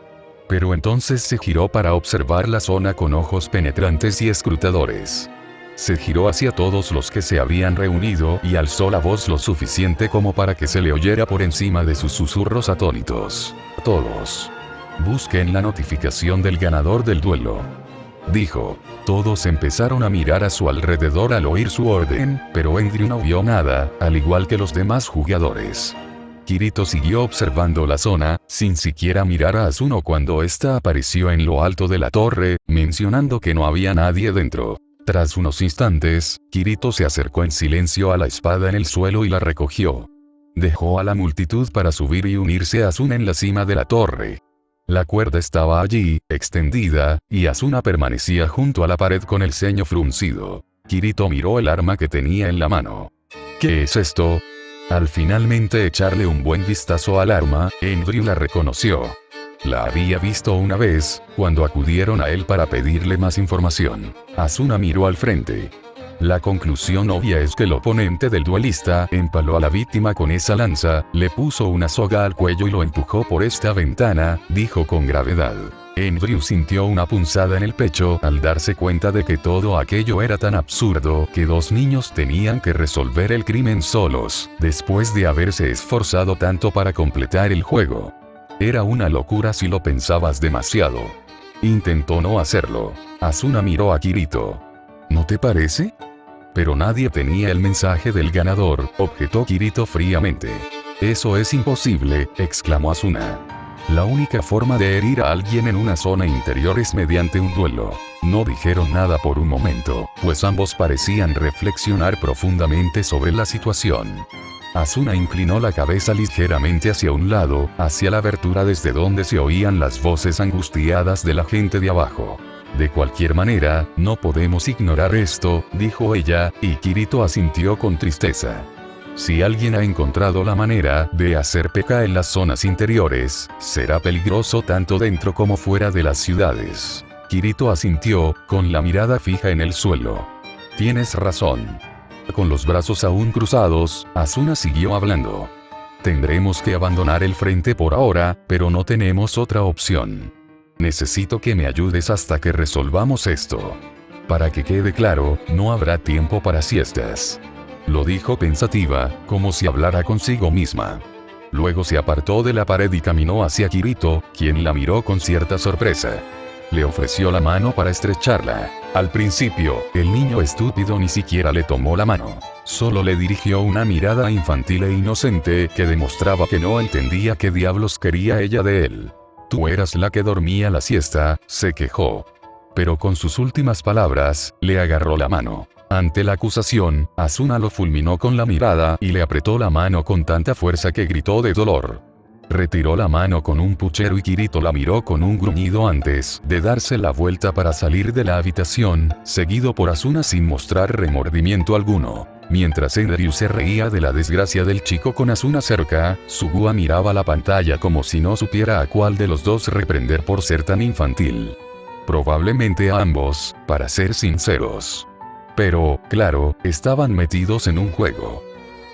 A: Pero entonces se giró para observar la zona con ojos penetrantes y escrutadores. Se giró hacia todos los que se habían reunido y alzó la voz lo suficiente como para que se le oyera por encima de sus susurros atónitos. Todos. Busquen la notificación del ganador del duelo. Dijo. Todos empezaron a mirar a su alrededor al oír su orden, pero Andrew no vio nada, al igual que los demás jugadores. Kirito siguió observando la zona, sin siquiera mirar a Asuno cuando ésta apareció en lo alto de la torre, mencionando que no había nadie dentro. Tras unos instantes, Kirito se acercó en silencio a la espada en el suelo y la recogió. Dejó a la multitud para subir y unirse a Asuna en la cima de la torre. La cuerda estaba allí, extendida, y Asuna permanecía junto a la pared con el ceño fruncido. Kirito miró el arma que tenía en la mano. ¿Qué es esto? Al finalmente echarle un buen vistazo al arma, Andrew la reconoció. La había visto una vez, cuando acudieron a él para pedirle más información. Asuna miró al frente. La conclusión obvia es que el oponente del duelista empaló a la víctima con esa lanza, le puso una soga al cuello y lo empujó por esta ventana, dijo con gravedad. Andrew sintió una punzada en el pecho al darse cuenta de que todo aquello era tan absurdo que dos niños tenían que resolver el crimen solos, después de haberse esforzado tanto para completar el juego. Era una locura si lo pensabas demasiado. Intentó no hacerlo. Asuna miró a Kirito. ¿No te parece? Pero nadie tenía el mensaje del ganador, objetó Kirito fríamente. Eso es imposible, exclamó Asuna. La única forma de herir a alguien en una zona interior es mediante un duelo. No dijeron nada por un momento, pues ambos parecían reflexionar profundamente sobre la situación. Asuna inclinó la cabeza ligeramente hacia un lado, hacia la abertura desde donde se oían las voces angustiadas de la gente de abajo. De cualquier manera, no podemos ignorar esto, dijo ella, y Kirito asintió con tristeza. Si alguien ha encontrado la manera de hacer PK en las zonas interiores, será peligroso tanto dentro como fuera de las ciudades. Kirito asintió, con la mirada fija en el suelo. Tienes razón. Con los brazos aún cruzados, Asuna siguió hablando. Tendremos que abandonar el frente por ahora, pero no tenemos otra opción. Necesito que me ayudes hasta que resolvamos esto. Para que quede claro, no habrá tiempo para siestas. Lo dijo pensativa, como si hablara consigo misma. Luego se apartó de la pared y caminó hacia Kirito, quien la miró con cierta sorpresa. Le ofreció la mano para estrecharla. Al principio, el niño estúpido ni siquiera le tomó la mano. Solo le dirigió una mirada infantil e inocente que demostraba que no entendía qué diablos quería ella de él. Tú eras la que dormía la siesta, se quejó. Pero con sus últimas palabras, le agarró la mano. Ante la acusación, Asuna lo fulminó con la mirada y le apretó la mano con tanta fuerza que gritó de dolor. Retiró la mano con un puchero y Kirito la miró con un gruñido antes de darse la vuelta para salir de la habitación, seguido por Asuna sin mostrar remordimiento alguno. Mientras Andrew se reía de la desgracia del chico con Asuna cerca, Sugua miraba la pantalla como si no supiera a cuál de los dos reprender por ser tan infantil. Probablemente a ambos, para ser sinceros. Pero, claro, estaban metidos en un juego.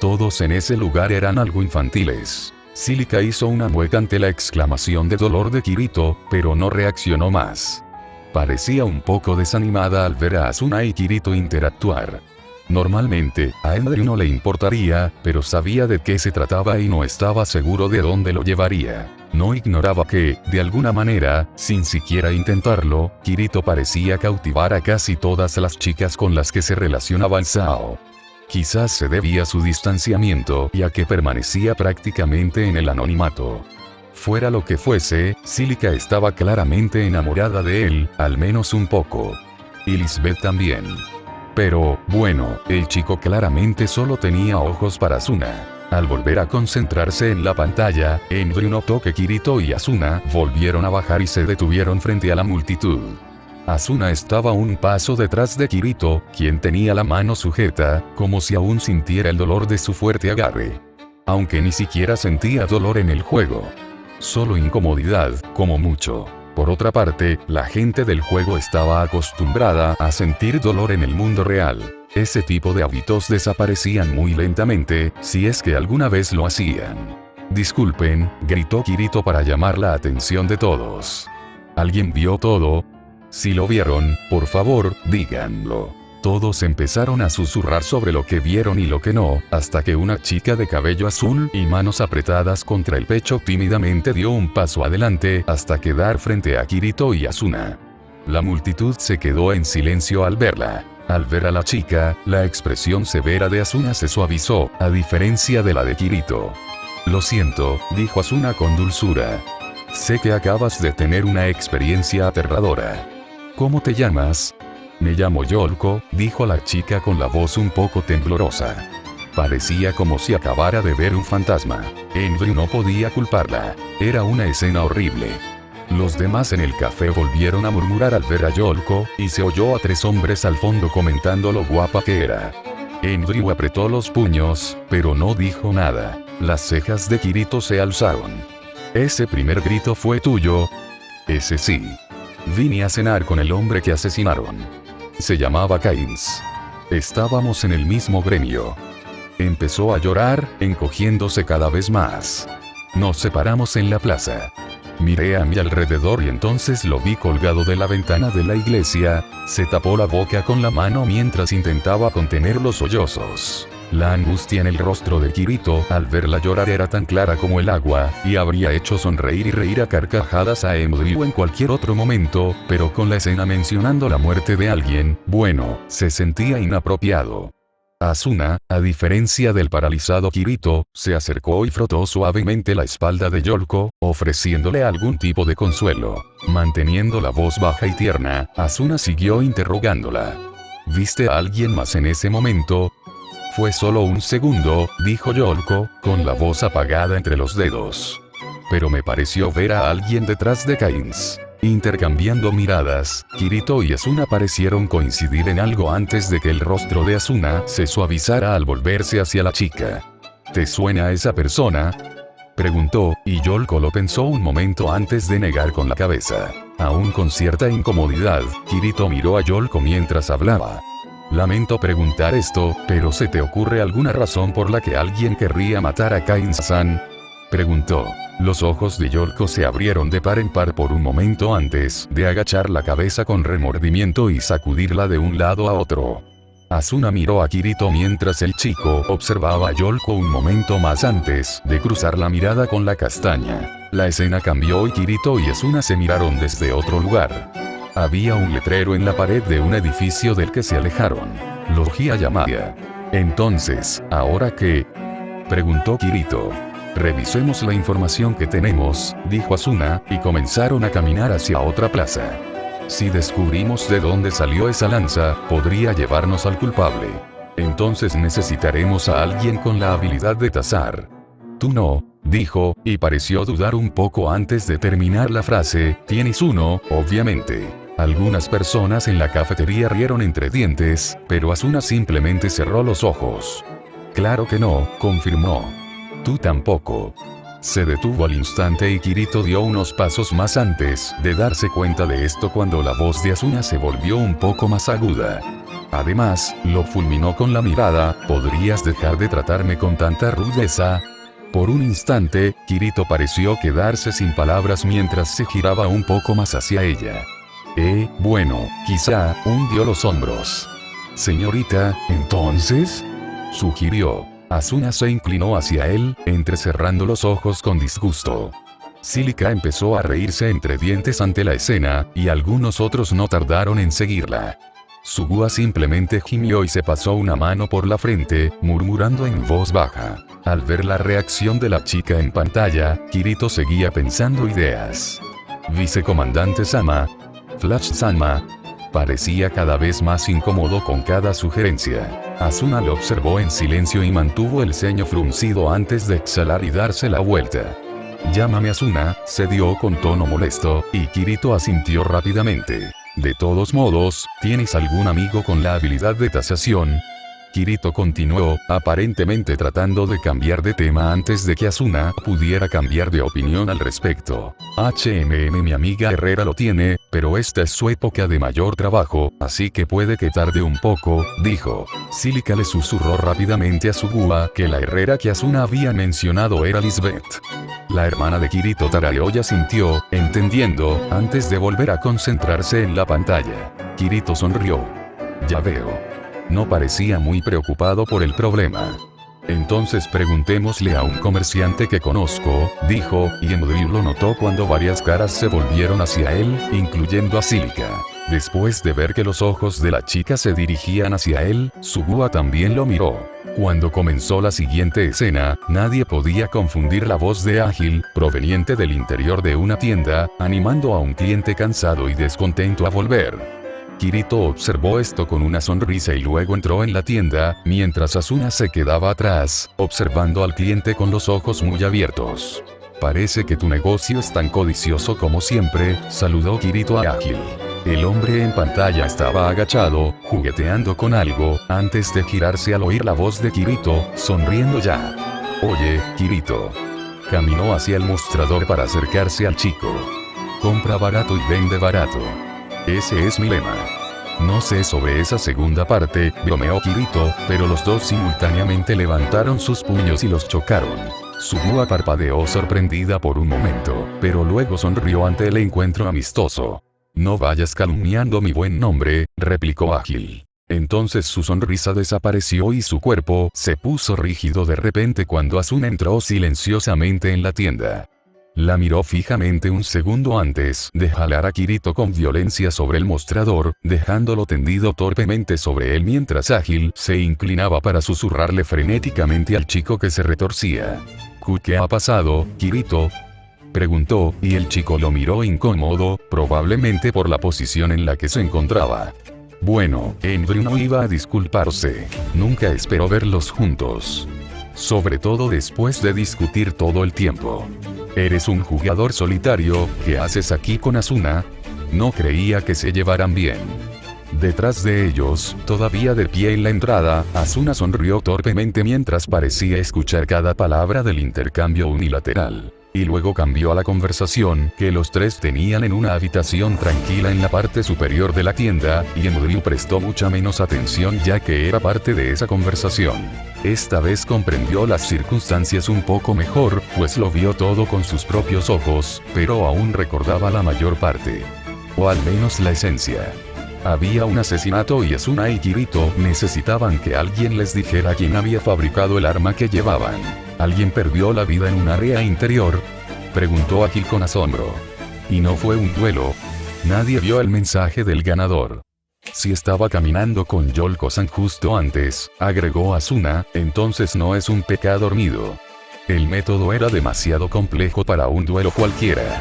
A: Todos en ese lugar eran algo infantiles. Silica hizo una mueca ante la exclamación de dolor de Kirito, pero no reaccionó más. Parecía un poco desanimada al ver a Asuna y Kirito interactuar. Normalmente, a Andrew no le importaría, pero sabía de qué se trataba y no estaba seguro de dónde lo llevaría. No ignoraba que, de alguna manera, sin siquiera intentarlo, Kirito parecía cautivar a casi todas las chicas con las que se relacionaba en Sao. Quizás se debía a su distanciamiento y a que permanecía prácticamente en el anonimato. Fuera lo que fuese, Cílica estaba claramente enamorada de él, al menos un poco. Y Lisbeth también. Pero, bueno, el chico claramente solo tenía ojos para Asuna. Al volver a concentrarse en la pantalla, Andrew notó que Kirito y Asuna volvieron a bajar y se detuvieron frente a la multitud. Asuna estaba un paso detrás de Kirito, quien tenía la mano sujeta, como si aún sintiera el dolor de su fuerte agarre. Aunque ni siquiera sentía dolor en el juego. Solo incomodidad, como mucho. Por otra parte, la gente del juego estaba acostumbrada a sentir dolor en el mundo real. Ese tipo de hábitos desaparecían muy lentamente, si es que alguna vez lo hacían. Disculpen, gritó Kirito para llamar la atención de todos. ¿Alguien vio todo? Si lo vieron, por favor, díganlo. Todos empezaron a susurrar sobre lo que vieron y lo que no, hasta que una chica de cabello azul y manos apretadas contra el pecho tímidamente dio un paso adelante hasta quedar frente a Kirito y Asuna. La multitud se quedó en silencio al verla. Al ver a la chica, la expresión severa de Asuna se suavizó, a diferencia de la de Kirito. Lo siento, dijo Asuna con dulzura. Sé que acabas de tener una experiencia aterradora. ¿Cómo te llamas? Me llamo Yolko, dijo la chica con la voz un poco temblorosa. Parecía como si acabara de ver un fantasma. Andrew no podía culparla. Era una escena horrible. Los demás en el café volvieron a murmurar al ver a Yolko, y se oyó a 3 hombres al fondo comentando lo guapa que era. Andrew apretó los puños, pero no dijo nada. Las cejas de Kirito se alzaron. ¿Ese primer grito fue tuyo? Ese sí. Vine a cenar con el hombre que asesinaron. Se llamaba Kains. Estábamos en el mismo gremio. Empezó a llorar, encogiéndose cada vez más. Nos separamos en la plaza. Miré a mi alrededor y entonces lo vi colgado de la ventana de la iglesia. Se tapó la boca con la mano mientras intentaba contener los sollozos. La angustia en el rostro de Kirito al verla llorar era tan clara como el agua, y habría hecho sonreír y reír a carcajadas a Andrew en cualquier otro momento, pero con la escena mencionando la muerte de alguien, bueno, se sentía inapropiado. Asuna, a diferencia del paralizado Kirito, se acercó y frotó suavemente la espalda de Yolko, ofreciéndole algún tipo de consuelo. Manteniendo la voz baja y tierna, Asuna siguió interrogándola. ¿Viste a alguien más en ese momento? Fue solo un segundo, dijo Yolko, con la voz apagada entre los dedos. Pero me pareció ver a alguien detrás de Kains. Intercambiando miradas, Kirito y Asuna parecieron coincidir en algo antes de que el rostro de Asuna se suavizara al volverse hacia la chica. ¿Te suena a esa persona? Preguntó, y Yolko lo pensó un momento antes de negar con la cabeza. Aún con cierta incomodidad, Kirito miró a Yolko mientras hablaba. Lamento preguntar esto, pero ¿se te ocurre alguna razón por la que alguien querría matar a Kains-san? Preguntó. Los ojos de Yolko se abrieron de par en par por un momento antes de agachar la cabeza con remordimiento y sacudirla de un lado a otro. Asuna miró a Kirito mientras el chico observaba a Yolko un momento más antes de cruzar la mirada con la castaña. La escena cambió y Kirito y Asuna se miraron desde otro lugar. Había un letrero en la pared de un edificio del que se alejaron. Logia Yamaya. Entonces, ¿ahora qué? Preguntó Kirito. Revisemos la información que tenemos, dijo Asuna, y comenzaron a caminar hacia otra plaza. Si descubrimos de dónde salió esa lanza, podría llevarnos al culpable. Entonces necesitaremos a alguien con la habilidad de tasar. Tú no, dijo, y pareció dudar un poco antes de terminar la frase. Tienes uno, obviamente. Algunas personas en la cafetería rieron entre dientes, pero Asuna simplemente cerró los ojos. Claro que no, confirmó. Tú tampoco. Se detuvo al instante y Kirito dio unos pasos más antes de darse cuenta de esto cuando la voz de Asuna se volvió un poco más aguda. Además, lo fulminó con la mirada. ¿Podrías dejar de tratarme con tanta rudeza? Por un instante, Kirito pareció quedarse sin palabras mientras se giraba un poco más hacia ella. Bueno, quizá, hundió los hombros. Señorita, ¿entonces? Sugirió. Asuna se inclinó hacia él, entrecerrando los ojos con disgusto. Cílica empezó a reírse entre dientes ante la escena, y algunos otros no tardaron en seguirla. Sugua simplemente gimió y se pasó una mano por la frente, murmurando en voz baja. Al ver la reacción de la chica en pantalla, Kirito seguía pensando ideas. Vicecomandante Sama. Flash Sama. Parecía cada vez más incómodo con cada sugerencia. Asuna lo observó en silencio y mantuvo el ceño fruncido antes de exhalar y darse la vuelta. Llámame Asuna, se dio con tono molesto, y Kirito asintió rápidamente. De todos modos, ¿tienes algún amigo con la habilidad de tasación? Kirito continuó, aparentemente tratando de cambiar de tema antes de que Asuna pudiera cambiar de opinión al respecto. Mi amiga Herrera lo tiene, pero esta es su época de mayor trabajo, así que puede que tarde un poco, dijo. Silica le susurró rápidamente a Sugua que la Herrera que Asuna había mencionado era Lisbeth. La hermana de Kirito tarareó y asintió, entendiendo, antes de volver a concentrarse en la pantalla. Kirito sonrió. Ya veo. No parecía muy preocupado por el problema. Entonces preguntémosle a un comerciante que conozco, dijo, y Enryu lo notó cuando varias caras se volvieron hacia él, incluyendo a Silica. Después de ver que los ojos de la chica se dirigían hacia él, Sugua también lo miró. Cuando comenzó la siguiente escena, nadie podía confundir la voz de Ágil, proveniente del interior de una tienda, animando a un cliente cansado y descontento a volver. Kirito observó esto con una sonrisa y luego entró en la tienda, mientras Asuna se quedaba atrás, observando al cliente con los ojos muy abiertos. Parece que tu negocio es tan codicioso como siempre, saludó Kirito a Ágil. El hombre en pantalla estaba agachado, jugueteando con algo, antes de girarse al oír la voz de Kirito, sonriendo ya. Oye, Kirito. Caminó hacia el mostrador para acercarse al chico. Compra barato y vende barato. Ese es mi lema. No sé sobre esa segunda parte, bromeó Kirito, pero los dos simultáneamente levantaron sus puños y los chocaron. Sugua parpadeó sorprendida por un momento, pero luego sonrió ante el encuentro amistoso. No vayas calumniando mi buen nombre, replicó Ágil. Entonces su sonrisa desapareció y su cuerpo se puso rígido de repente cuando Asuna entró silenciosamente en la tienda. La miró fijamente un segundo antes de jalar a Kirito con violencia sobre el mostrador, dejándolo tendido torpemente sobre él mientras Ágil se inclinaba para susurrarle frenéticamente al chico que se retorcía. ¿Qué ha pasado, Kirito?, preguntó, y el chico lo miró incómodo, probablemente por la posición en la que se encontraba. Bueno, Enryu no iba a disculparse. Nunca esperó verlos juntos. Sobre todo después de discutir todo el tiempo. ¿Eres un jugador solitario? ¿Qué haces aquí con Asuna? No creía que se llevaran bien. Detrás de ellos, todavía de pie en la entrada, Asuna sonrió torpemente mientras parecía escuchar cada palabra del intercambio unilateral. Y luego cambió a la conversación que los tres tenían en una habitación tranquila en la parte superior de la tienda, y Enryu prestó mucha menos atención ya que era parte de esa conversación. Esta vez comprendió las circunstancias un poco mejor, pues lo vio todo con sus propios ojos, pero aún recordaba la mayor parte. O al menos la esencia. Había un asesinato y Asuna y Kirito necesitaban que alguien les dijera quién había fabricado el arma que llevaban. ¿Alguien perdió la vida en un área interior?, preguntó Ágil con asombro. Y no fue un duelo. Nadie vio el mensaje del ganador. Si estaba caminando con Yolko-san justo antes, agregó Asuna, entonces no es un PK dormido. El método era demasiado complejo para un duelo cualquiera.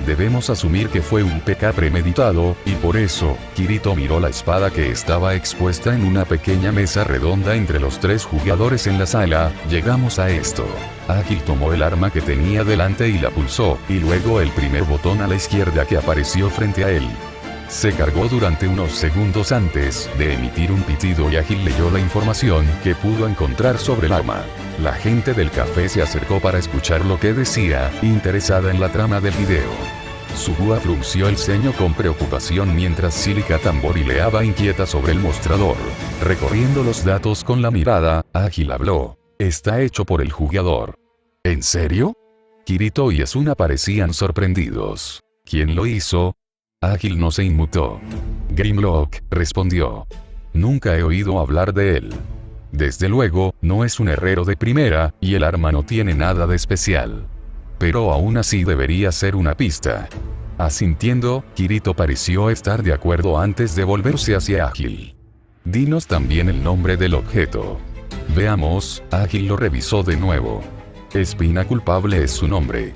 A: Debemos asumir que fue un PK premeditado, y por eso, Kirito miró la espada que estaba expuesta en una pequeña mesa redonda entre los tres jugadores en la sala. Llegamos a esto. Ágil tomó el arma que tenía delante y la pulsó, y luego el primer botón a la izquierda que apareció frente a él. Se cargó durante unos segundos antes de emitir un pitido y Ágil leyó la información que pudo encontrar sobre el arma. La gente del café se acercó para escuchar lo que decía, interesada en la trama del video. Sugua frunció el ceño con preocupación mientras Silica tamborileaba inquieta sobre el mostrador. Recorriendo los datos con la mirada, Ágil habló. Está hecho por el jugador. ¿En serio? Kirito y Asuna parecían sorprendidos. ¿Quién lo hizo? Ágil no se inmutó. Grimlock, respondió. Nunca he oído hablar de él. Desde luego, no es un herrero de primera, y el arma no tiene nada de especial. Pero aún así debería ser una pista. Asintiendo, Kirito pareció estar de acuerdo antes de volverse hacia Ágil. Dinos también el nombre del objeto. Veamos, Ágil lo revisó de nuevo. Espina culpable es su nombre.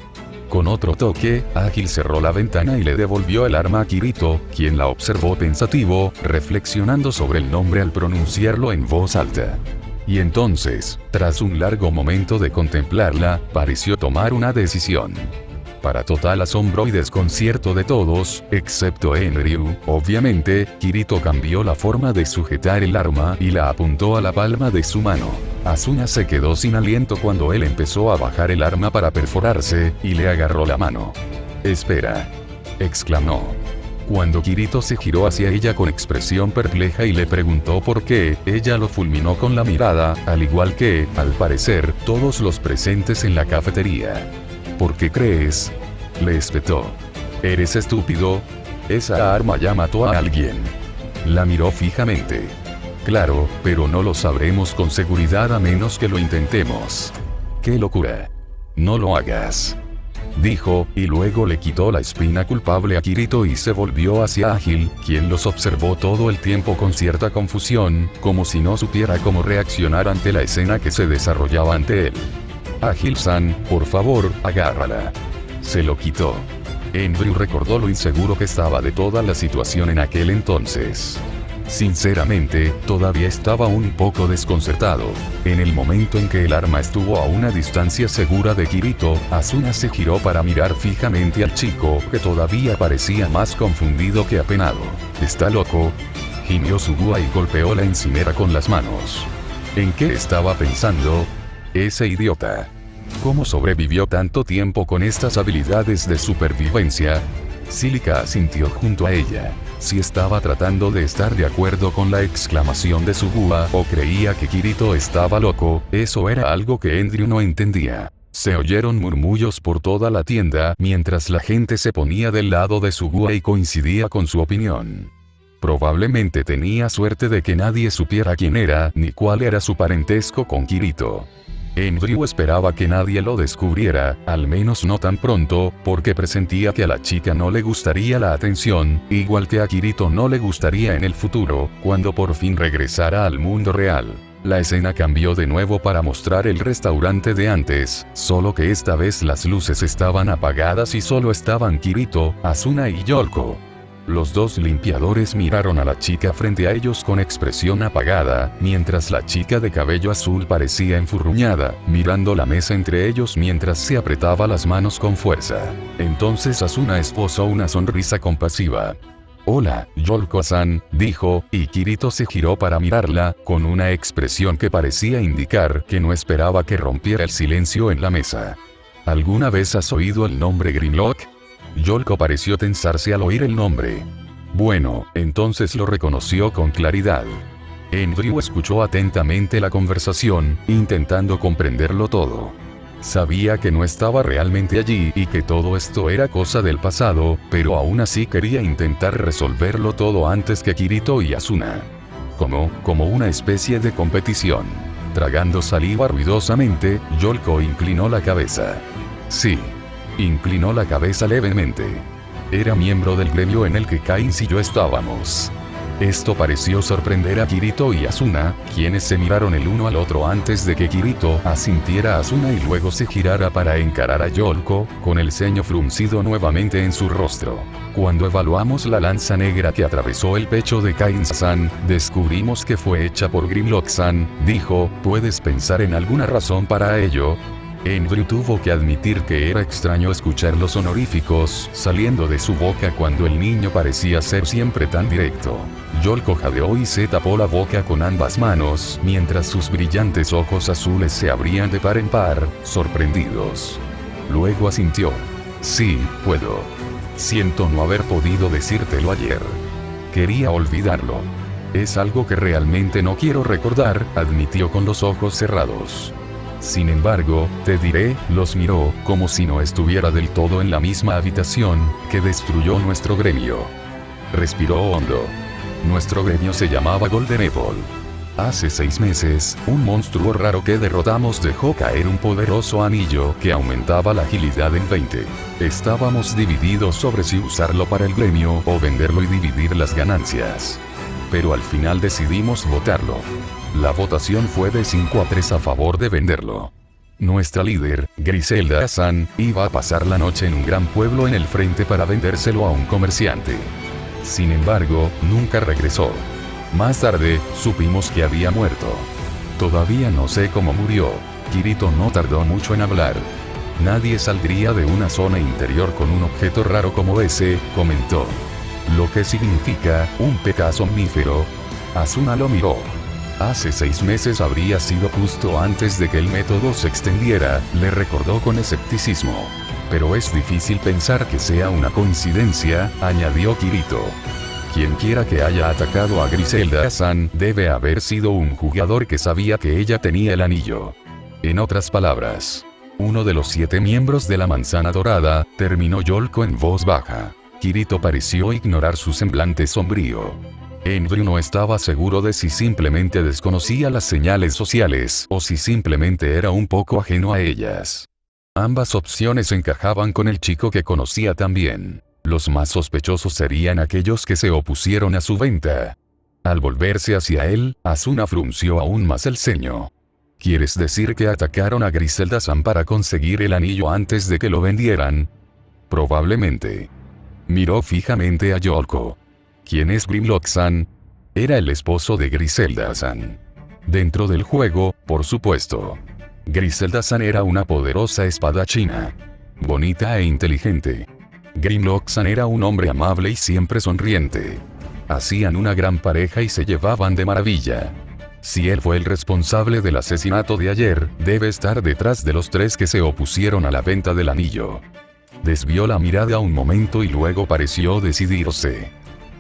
A: Con otro toque, Ágil cerró la ventana y le devolvió el arma a Kirito, quien la observó pensativo, reflexionando sobre el nombre al pronunciarlo en voz alta. Y entonces, tras un largo momento de contemplarla, pareció tomar una decisión. Para total asombro y desconcierto de todos, excepto Enryu, obviamente, Kirito cambió la forma de sujetar el arma y la apuntó a la palma de su mano. Asuna se quedó sin aliento cuando él empezó a bajar el arma para perforarse, y le agarró la mano. «Espera», exclamó. Cuando Kirito se giró hacia ella con expresión perpleja y le preguntó por qué, ella lo fulminó con la mirada, al igual que, al parecer, todos los presentes en la cafetería. ¿Por qué crees?, le espetó. ¿Eres estúpido? Esa arma ya mató a alguien. La miró fijamente. Claro, pero no lo sabremos con seguridad a menos que lo intentemos. ¡Qué locura! No lo hagas, dijo, y luego le quitó la espina culpable a Kirito y se volvió hacia Ágil, quien los observó todo el tiempo con cierta confusión, como si no supiera cómo reaccionar ante la escena que se desarrollaba ante él. «Ágil-san, por favor, agárrala». Se lo quitó. Enryu recordó lo inseguro que estaba de toda la situación en aquel entonces. Sinceramente, todavía estaba un poco desconcertado. En el momento en que el arma estuvo a una distancia segura de Kirito, Asuna se giró para mirar fijamente al chico, que todavía parecía más confundido que apenado. «¿Está loco?», gimió Sugua y golpeó la encimera con las manos. ¿En qué estaba pensando? Ese idiota. ¿Cómo sobrevivió tanto tiempo con estas habilidades de supervivencia? Cílica asintió junto a ella. Si estaba tratando de estar de acuerdo con la exclamación de Sugua o creía que Kirito estaba loco, eso era algo que Enryu no entendía. Se oyeron murmullos por toda la tienda mientras la gente se ponía del lado de Sugua y coincidía con su opinión. Probablemente tenía suerte de que nadie supiera quién era ni cuál era su parentesco con Kirito. Enryu esperaba que nadie lo descubriera, al menos no tan pronto, porque presentía que a la chica no le gustaría la atención, igual que a Kirito no le gustaría en el futuro, cuando por fin regresara al mundo real. La escena cambió de nuevo para mostrar el restaurante de antes, solo que esta vez las luces estaban apagadas y solo estaban Kirito, Asuna y Yolko. Los dos limpiadores miraron a la chica frente a ellos con expresión apagada, mientras la chica de cabello azul parecía enfurruñada, mirando la mesa entre ellos mientras se apretaba las manos con fuerza. Entonces Asuna esbozó una sonrisa compasiva. «Hola, Yolko-san», dijo, y Kirito se giró para mirarla, con una expresión que parecía indicar que no esperaba que rompiera el silencio en la mesa. «¿Alguna vez has oído el nombre Grimlock?». Yolko pareció tensarse al oír el nombre. Bueno, entonces lo reconoció con claridad. Enryu escuchó atentamente la conversación, intentando comprenderlo todo. Sabía que no estaba realmente allí y que todo esto era cosa del pasado, pero aún así quería intentar resolverlo todo antes que Kirito y Asuna. Como una especie de competición. Tragando saliva ruidosamente, Yolko inclinó la cabeza. Sí. Inclinó la cabeza levemente. Era miembro del gremio en el que Kains y yo estábamos. Esto pareció sorprender a Kirito y Asuna, quienes se miraron el uno al otro antes de que Kirito asintiera a Asuna y luego se girara para encarar a Yolko, con el ceño fruncido nuevamente en su rostro. Cuando evaluamos la lanza negra que atravesó el pecho de Kains-san, descubrimos que fue hecha por Grimlock-san, dijo. ¿Puedes pensar en alguna razón para ello? Enryu tuvo que admitir que era extraño escuchar los honoríficos saliendo de su boca cuando el niño parecía ser siempre tan directo. Yolko jadeó y se tapó la boca con ambas manos, mientras sus brillantes ojos azules se abrían de par en par, sorprendidos. Luego asintió. Sí, puedo. Siento no haber podido decírtelo ayer. Quería olvidarlo. Es algo que realmente no quiero recordar, admitió con los ojos cerrados. Sin embargo, te diré, los miró, como si no estuviera del todo en la misma habitación, que destruyó nuestro gremio. Respiró hondo. Nuestro gremio se llamaba Golden Apple. Hace 6 meses, un monstruo raro que derrotamos dejó caer un poderoso anillo que aumentaba la agilidad en 20. Estábamos divididos sobre si usarlo para el gremio o venderlo y dividir las ganancias. Pero al final decidimos votarlo. La votación fue de 5 a 3 a favor de venderlo. Nuestra líder, Griselda-san, iba a pasar la noche en un gran pueblo en el frente para vendérselo a un comerciante. Sin embargo, nunca regresó. Más tarde, supimos que había muerto. Todavía no sé cómo murió. Kirito no tardó mucho en hablar. Nadie saldría de una zona interior con un objeto raro como ese, comentó. Lo que significa, un peca somnífero. Asuna lo miró. Hace 6 meses habría sido justo antes de que el método se extendiera, le recordó con escepticismo. Pero es difícil pensar que sea una coincidencia, añadió Kirito. Quien quiera que haya atacado a Griselda-san debe haber sido un jugador que sabía que ella tenía el anillo. En otras palabras, uno de los 7 miembros de la manzana dorada, terminó Yolko en voz baja. Kirito pareció ignorar su semblante sombrío. Andrew no estaba seguro de si simplemente desconocía las señales sociales o si simplemente era un poco ajeno a ellas. Ambas opciones encajaban con el chico que conocía también. Los más sospechosos serían aquellos que se opusieron a su venta. Al volverse hacia él, Asuna frunció aún más el ceño. ¿Quieres decir que atacaron a Griselda-san para conseguir el anillo antes de que lo vendieran? Probablemente. Miró fijamente a Yolko. ¿Quién es Grimlock-san? Era el esposo de Griselda-san. Dentro del juego, por supuesto. Griselda-san era una poderosa espadachina. Bonita e inteligente. Grimlock-san era un hombre amable y siempre sonriente. Hacían una gran pareja y se llevaban de maravilla. Si él fue el responsable del asesinato de ayer, debe estar detrás de los 3 que se opusieron a la venta del anillo. Desvió la mirada un momento y luego pareció decidirse.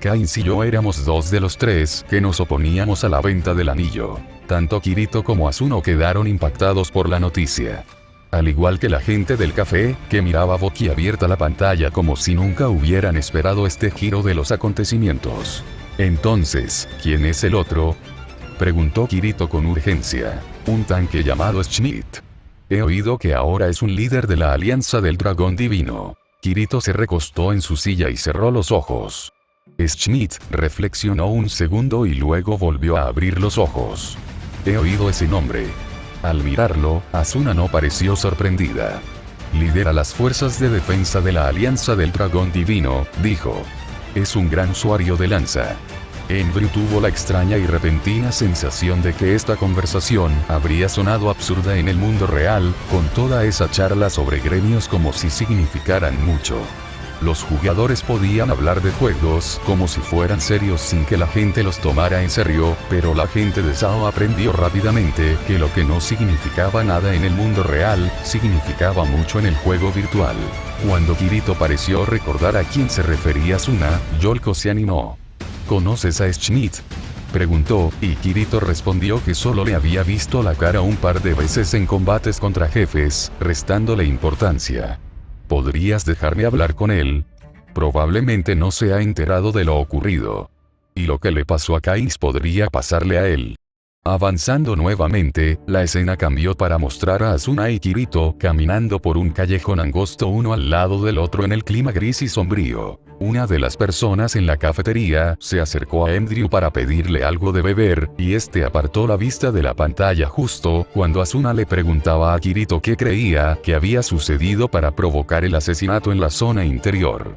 A: Kains y yo éramos 2 de los 3 que nos oponíamos a la venta del anillo. Tanto Kirito como Asuno quedaron impactados por la noticia. Al igual que la gente del café, que miraba boquiabierta la pantalla como si nunca hubieran esperado este giro de los acontecimientos. Entonces, ¿quién es el otro?, preguntó Kirito con urgencia. Un tanque llamado Schmidt. He oído que ahora es un líder de la Alianza del Dragón Divino. Kirito se recostó en su silla y cerró los ojos. Schmidt reflexionó un segundo y luego volvió a abrir los ojos. He oído ese nombre. Al mirarlo, Asuna no pareció sorprendida. Lidera las fuerzas de defensa de la Alianza del Dragón Divino, dijo. Es un gran usuario de lanza. Andrew tuvo la extraña y repentina sensación de que esta conversación habría sonado absurda en el mundo real, con toda esa charla sobre gremios como si significaran mucho. Los jugadores podían hablar de juegos como si fueran serios sin que la gente los tomara en serio, pero la gente de SAO aprendió rápidamente que lo que no significaba nada en el mundo real, significaba mucho en el juego virtual. Cuando Kirito pareció recordar a quién se refería Asuna, Yolko se animó. ¿Conoces a Schmidt?, preguntó, y Kirito respondió que solo le había visto la cara un par de veces en combates contra jefes, restándole importancia. ¿Podrías dejarme hablar con él? Probablemente no se ha enterado de lo ocurrido. Y lo que le pasó a Kains podría pasarle a él. Avanzando nuevamente, la escena cambió para mostrar a Asuna y Kirito caminando por un callejón angosto uno al lado del otro en el clima gris y sombrío. Una de las personas en la cafetería se acercó a Andrew para pedirle algo de beber, y este apartó la vista de la pantalla justo cuando Asuna le preguntaba a Kirito qué creía que había sucedido para provocar el asesinato en la zona interior.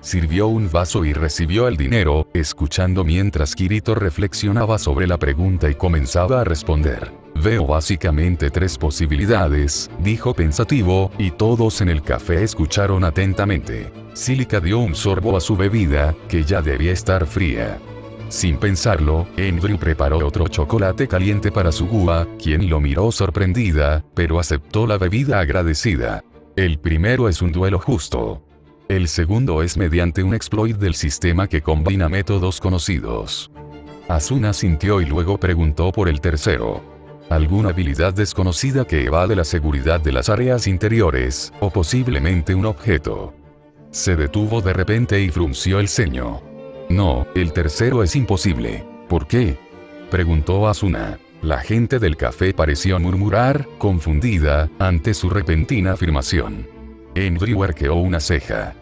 A: Sirvió un vaso y recibió el dinero, escuchando mientras Kirito reflexionaba sobre la pregunta y comenzaba a responder. Veo básicamente 3 posibilidades, dijo pensativo, y todos en el café escucharon atentamente. Silica dio un sorbo a su bebida, que ya debía estar fría. Sin pensarlo, Andrew preparó otro chocolate caliente para su Gua, quien lo miró sorprendida, pero aceptó la bebida agradecida. El primero es un duelo justo. El segundo es mediante un exploit del sistema que combina métodos conocidos. Asuna sintió y luego preguntó por el tercero. Alguna habilidad desconocida que evade la seguridad de las áreas interiores, o posiblemente un objeto. Se detuvo de repente y frunció el ceño. No, el tercero es imposible. ¿Por qué?, preguntó Asuna. La gente del café pareció murmurar, confundida, ante su repentina afirmación. Andrew arqueó una ceja.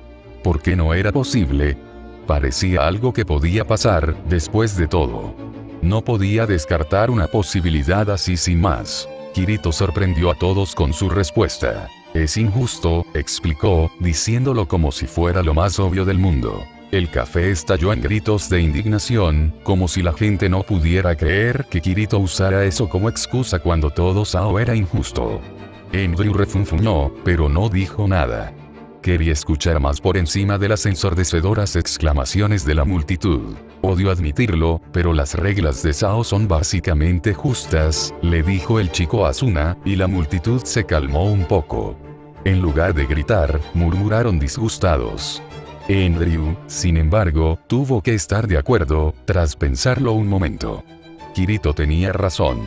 A: ¿Por qué no era posible? Parecía algo que podía pasar, después de todo. No podía descartar una posibilidad así sin más. Kirito sorprendió a todos con su respuesta. Es injusto, explicó, diciéndolo como si fuera lo más obvio del mundo. El café estalló en gritos de indignación, como si la gente no pudiera creer que Kirito usara eso como excusa cuando todo Sao era injusto. Andrew refunfuñó, pero no dijo nada. Quería escuchar más por encima de las ensordecedoras exclamaciones de la multitud. Odio admitirlo, pero las reglas de Sao son básicamente justas, le dijo el chico a Asuna, y la multitud se calmó un poco. En lugar de gritar, murmuraron disgustados. Andrew, sin embargo, tuvo que estar de acuerdo, tras pensarlo un momento. Kirito tenía razón.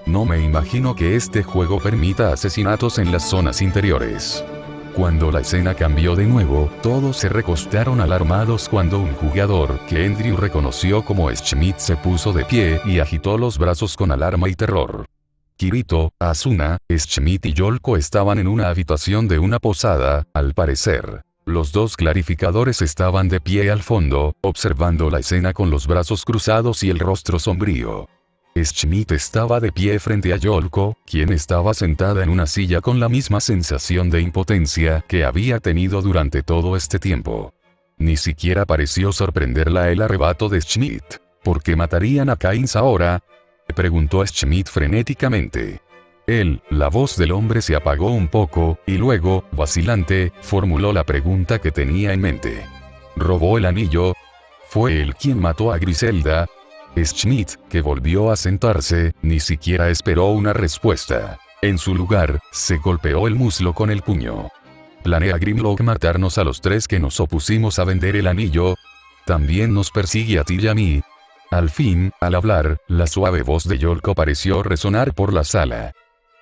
A: No me imagino que este juego permita asesinatos en las zonas interiores. Cuando la escena cambió de nuevo, todos se recostaron alarmados cuando un jugador, que Andrew reconoció como Schmidt, se puso de pie y agitó los brazos con alarma y terror. Kirito, Asuna, Schmidt y Yolko estaban en una habitación de una posada, al parecer. Los dos clarificadores estaban de pie al fondo, observando la escena con los brazos cruzados y el rostro sombrío. Schmidt estaba de pie frente a Yolko, quien estaba sentada en una silla con la misma sensación de impotencia que había tenido durante todo este tiempo. Ni siquiera pareció sorprenderla el arrebato de Schmidt. ¿Por qué matarían a Kains ahora?, preguntó Schmidt frenéticamente. La voz del hombre se apagó un poco, y luego, vacilante, formuló la pregunta que tenía en mente. ¿Robó el anillo? ¿Fue él quien mató a Griselda? Schmidt, que volvió a sentarse, ni siquiera esperó una respuesta. En su lugar, se golpeó el muslo con el puño. ¿Planea Grimlock matarnos a los tres que nos opusimos a vender el anillo? ¿También nos persigue a ti y a mí? Al fin, al hablar, la suave voz de Yolko pareció resonar por la sala.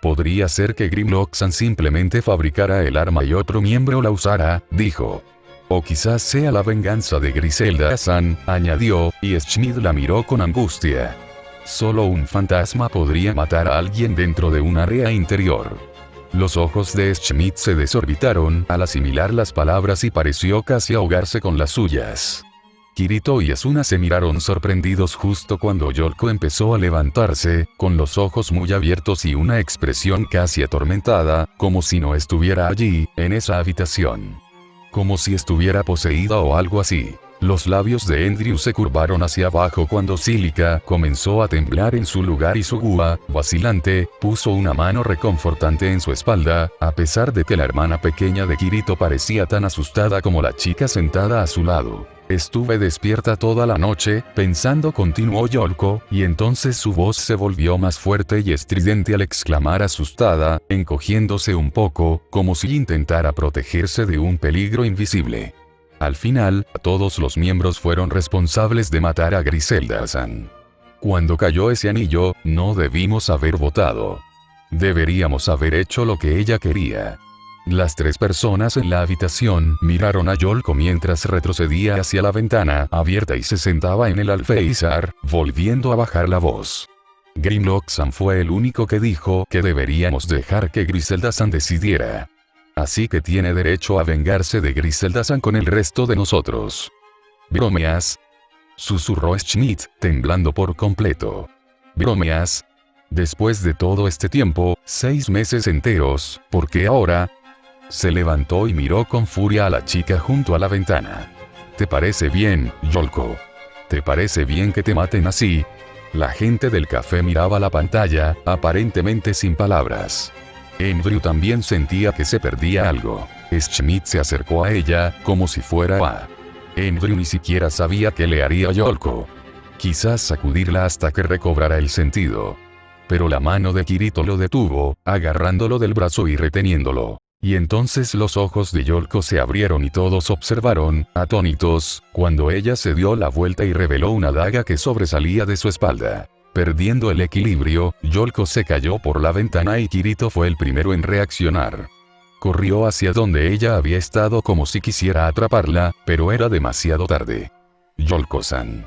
A: Podría ser que Grimlock-san simplemente fabricara el arma y otro miembro la usara, dijo. O quizás sea la venganza de Griselda-san, añadió, y Schmidt la miró con angustia. Solo un fantasma podría matar a alguien dentro de un área interior. Los ojos de Schmidt se desorbitaron al asimilar las palabras y pareció casi ahogarse con las suyas. Kirito y Asuna se miraron sorprendidos justo cuando Yolko empezó a levantarse, con los ojos muy abiertos y una expresión casi atormentada, como si no estuviera allí, en esa habitación. Como si estuviera poseída o algo así. Los labios de Andrew se curvaron hacia abajo cuando Silica comenzó a temblar en su lugar y Sugua, vacilante, puso una mano reconfortante en su espalda, a pesar de que la hermana pequeña de Kirito parecía tan asustada como la chica sentada a su lado. Estuve despierta toda la noche, pensando, continuó Yolko, y entonces su voz se volvió más fuerte y estridente al exclamar asustada, encogiéndose un poco, como si intentara protegerse de un peligro invisible. Al final, todos los miembros fueron responsables de matar a Griselda-san. Cuando cayó ese anillo, no debimos haber votado. Deberíamos haber hecho lo que ella quería. Las tres personas en la habitación miraron a Yolko mientras retrocedía hacia la ventana abierta y se sentaba en el alféizar, volviendo a bajar la voz. Grimlock-san fue el único que dijo que deberíamos dejar que Griselda-san decidiera. Así que tiene derecho a vengarse de Griselda-san con el resto de nosotros. ¿Bromeas?, susurró Schmidt, temblando por completo. ¿Bromeas? Después de todo este tiempo, 6 meses enteros, ¿por qué ahora? Se levantó y miró con furia a la chica junto a la ventana. ¿Te parece bien, Yolko? ¿Te parece bien que te maten así? La gente del café miraba la pantalla, aparentemente sin palabras. Andrew también sentía que se perdía algo. Schmidt se acercó a ella, como si fuera a... Andrew ni siquiera sabía qué le haría a Yolko. Quizás sacudirla hasta que recobrara el sentido. Pero la mano de Kirito lo detuvo, agarrándolo del brazo y reteniéndolo. Y entonces los ojos de Yolko se abrieron y todos observaron, atónitos, cuando ella se dio la vuelta y reveló una daga que sobresalía de su espalda. Perdiendo el equilibrio, Yolko se cayó por la ventana y Kirito fue el primero en reaccionar. Corrió hacia donde ella había estado como si quisiera atraparla, pero era demasiado tarde. Yolko-san.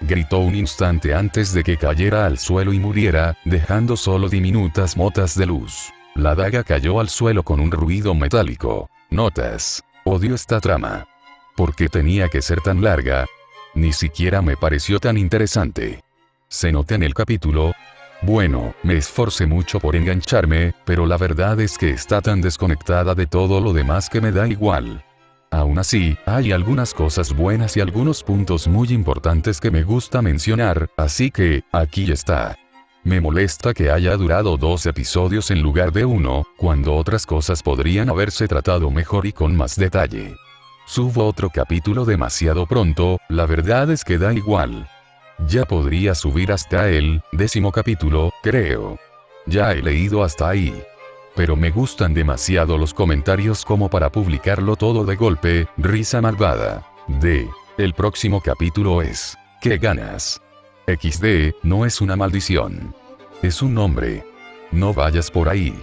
A: Gritó un instante antes de que cayera al suelo y muriera, dejando solo diminutas motas de luz. La daga cayó al suelo con un ruido metálico. Notas. Odio esta trama. ¿Por qué tenía que ser tan larga? Ni siquiera me pareció tan interesante. Se nota en el capítulo. Bueno, me esforcé mucho por engancharme, pero la verdad es que está tan desconectada de todo lo demás que me da igual. Aún así, hay algunas cosas buenas y algunos puntos muy importantes que me gusta mencionar, así que, aquí está. Me molesta que haya durado 2 episodios en lugar de 1, cuando otras cosas podrían haberse tratado mejor y con más detalle. Subo otro capítulo demasiado pronto, la verdad es que da igual. Ya podría subir hasta el 10º capítulo, creo. Ya he leído hasta ahí. Pero me gustan demasiado los comentarios como para publicarlo todo de golpe, risa malvada. El próximo capítulo es, ¿qué ganas? XD, no es una maldición. Es un nombre. No vayas por ahí.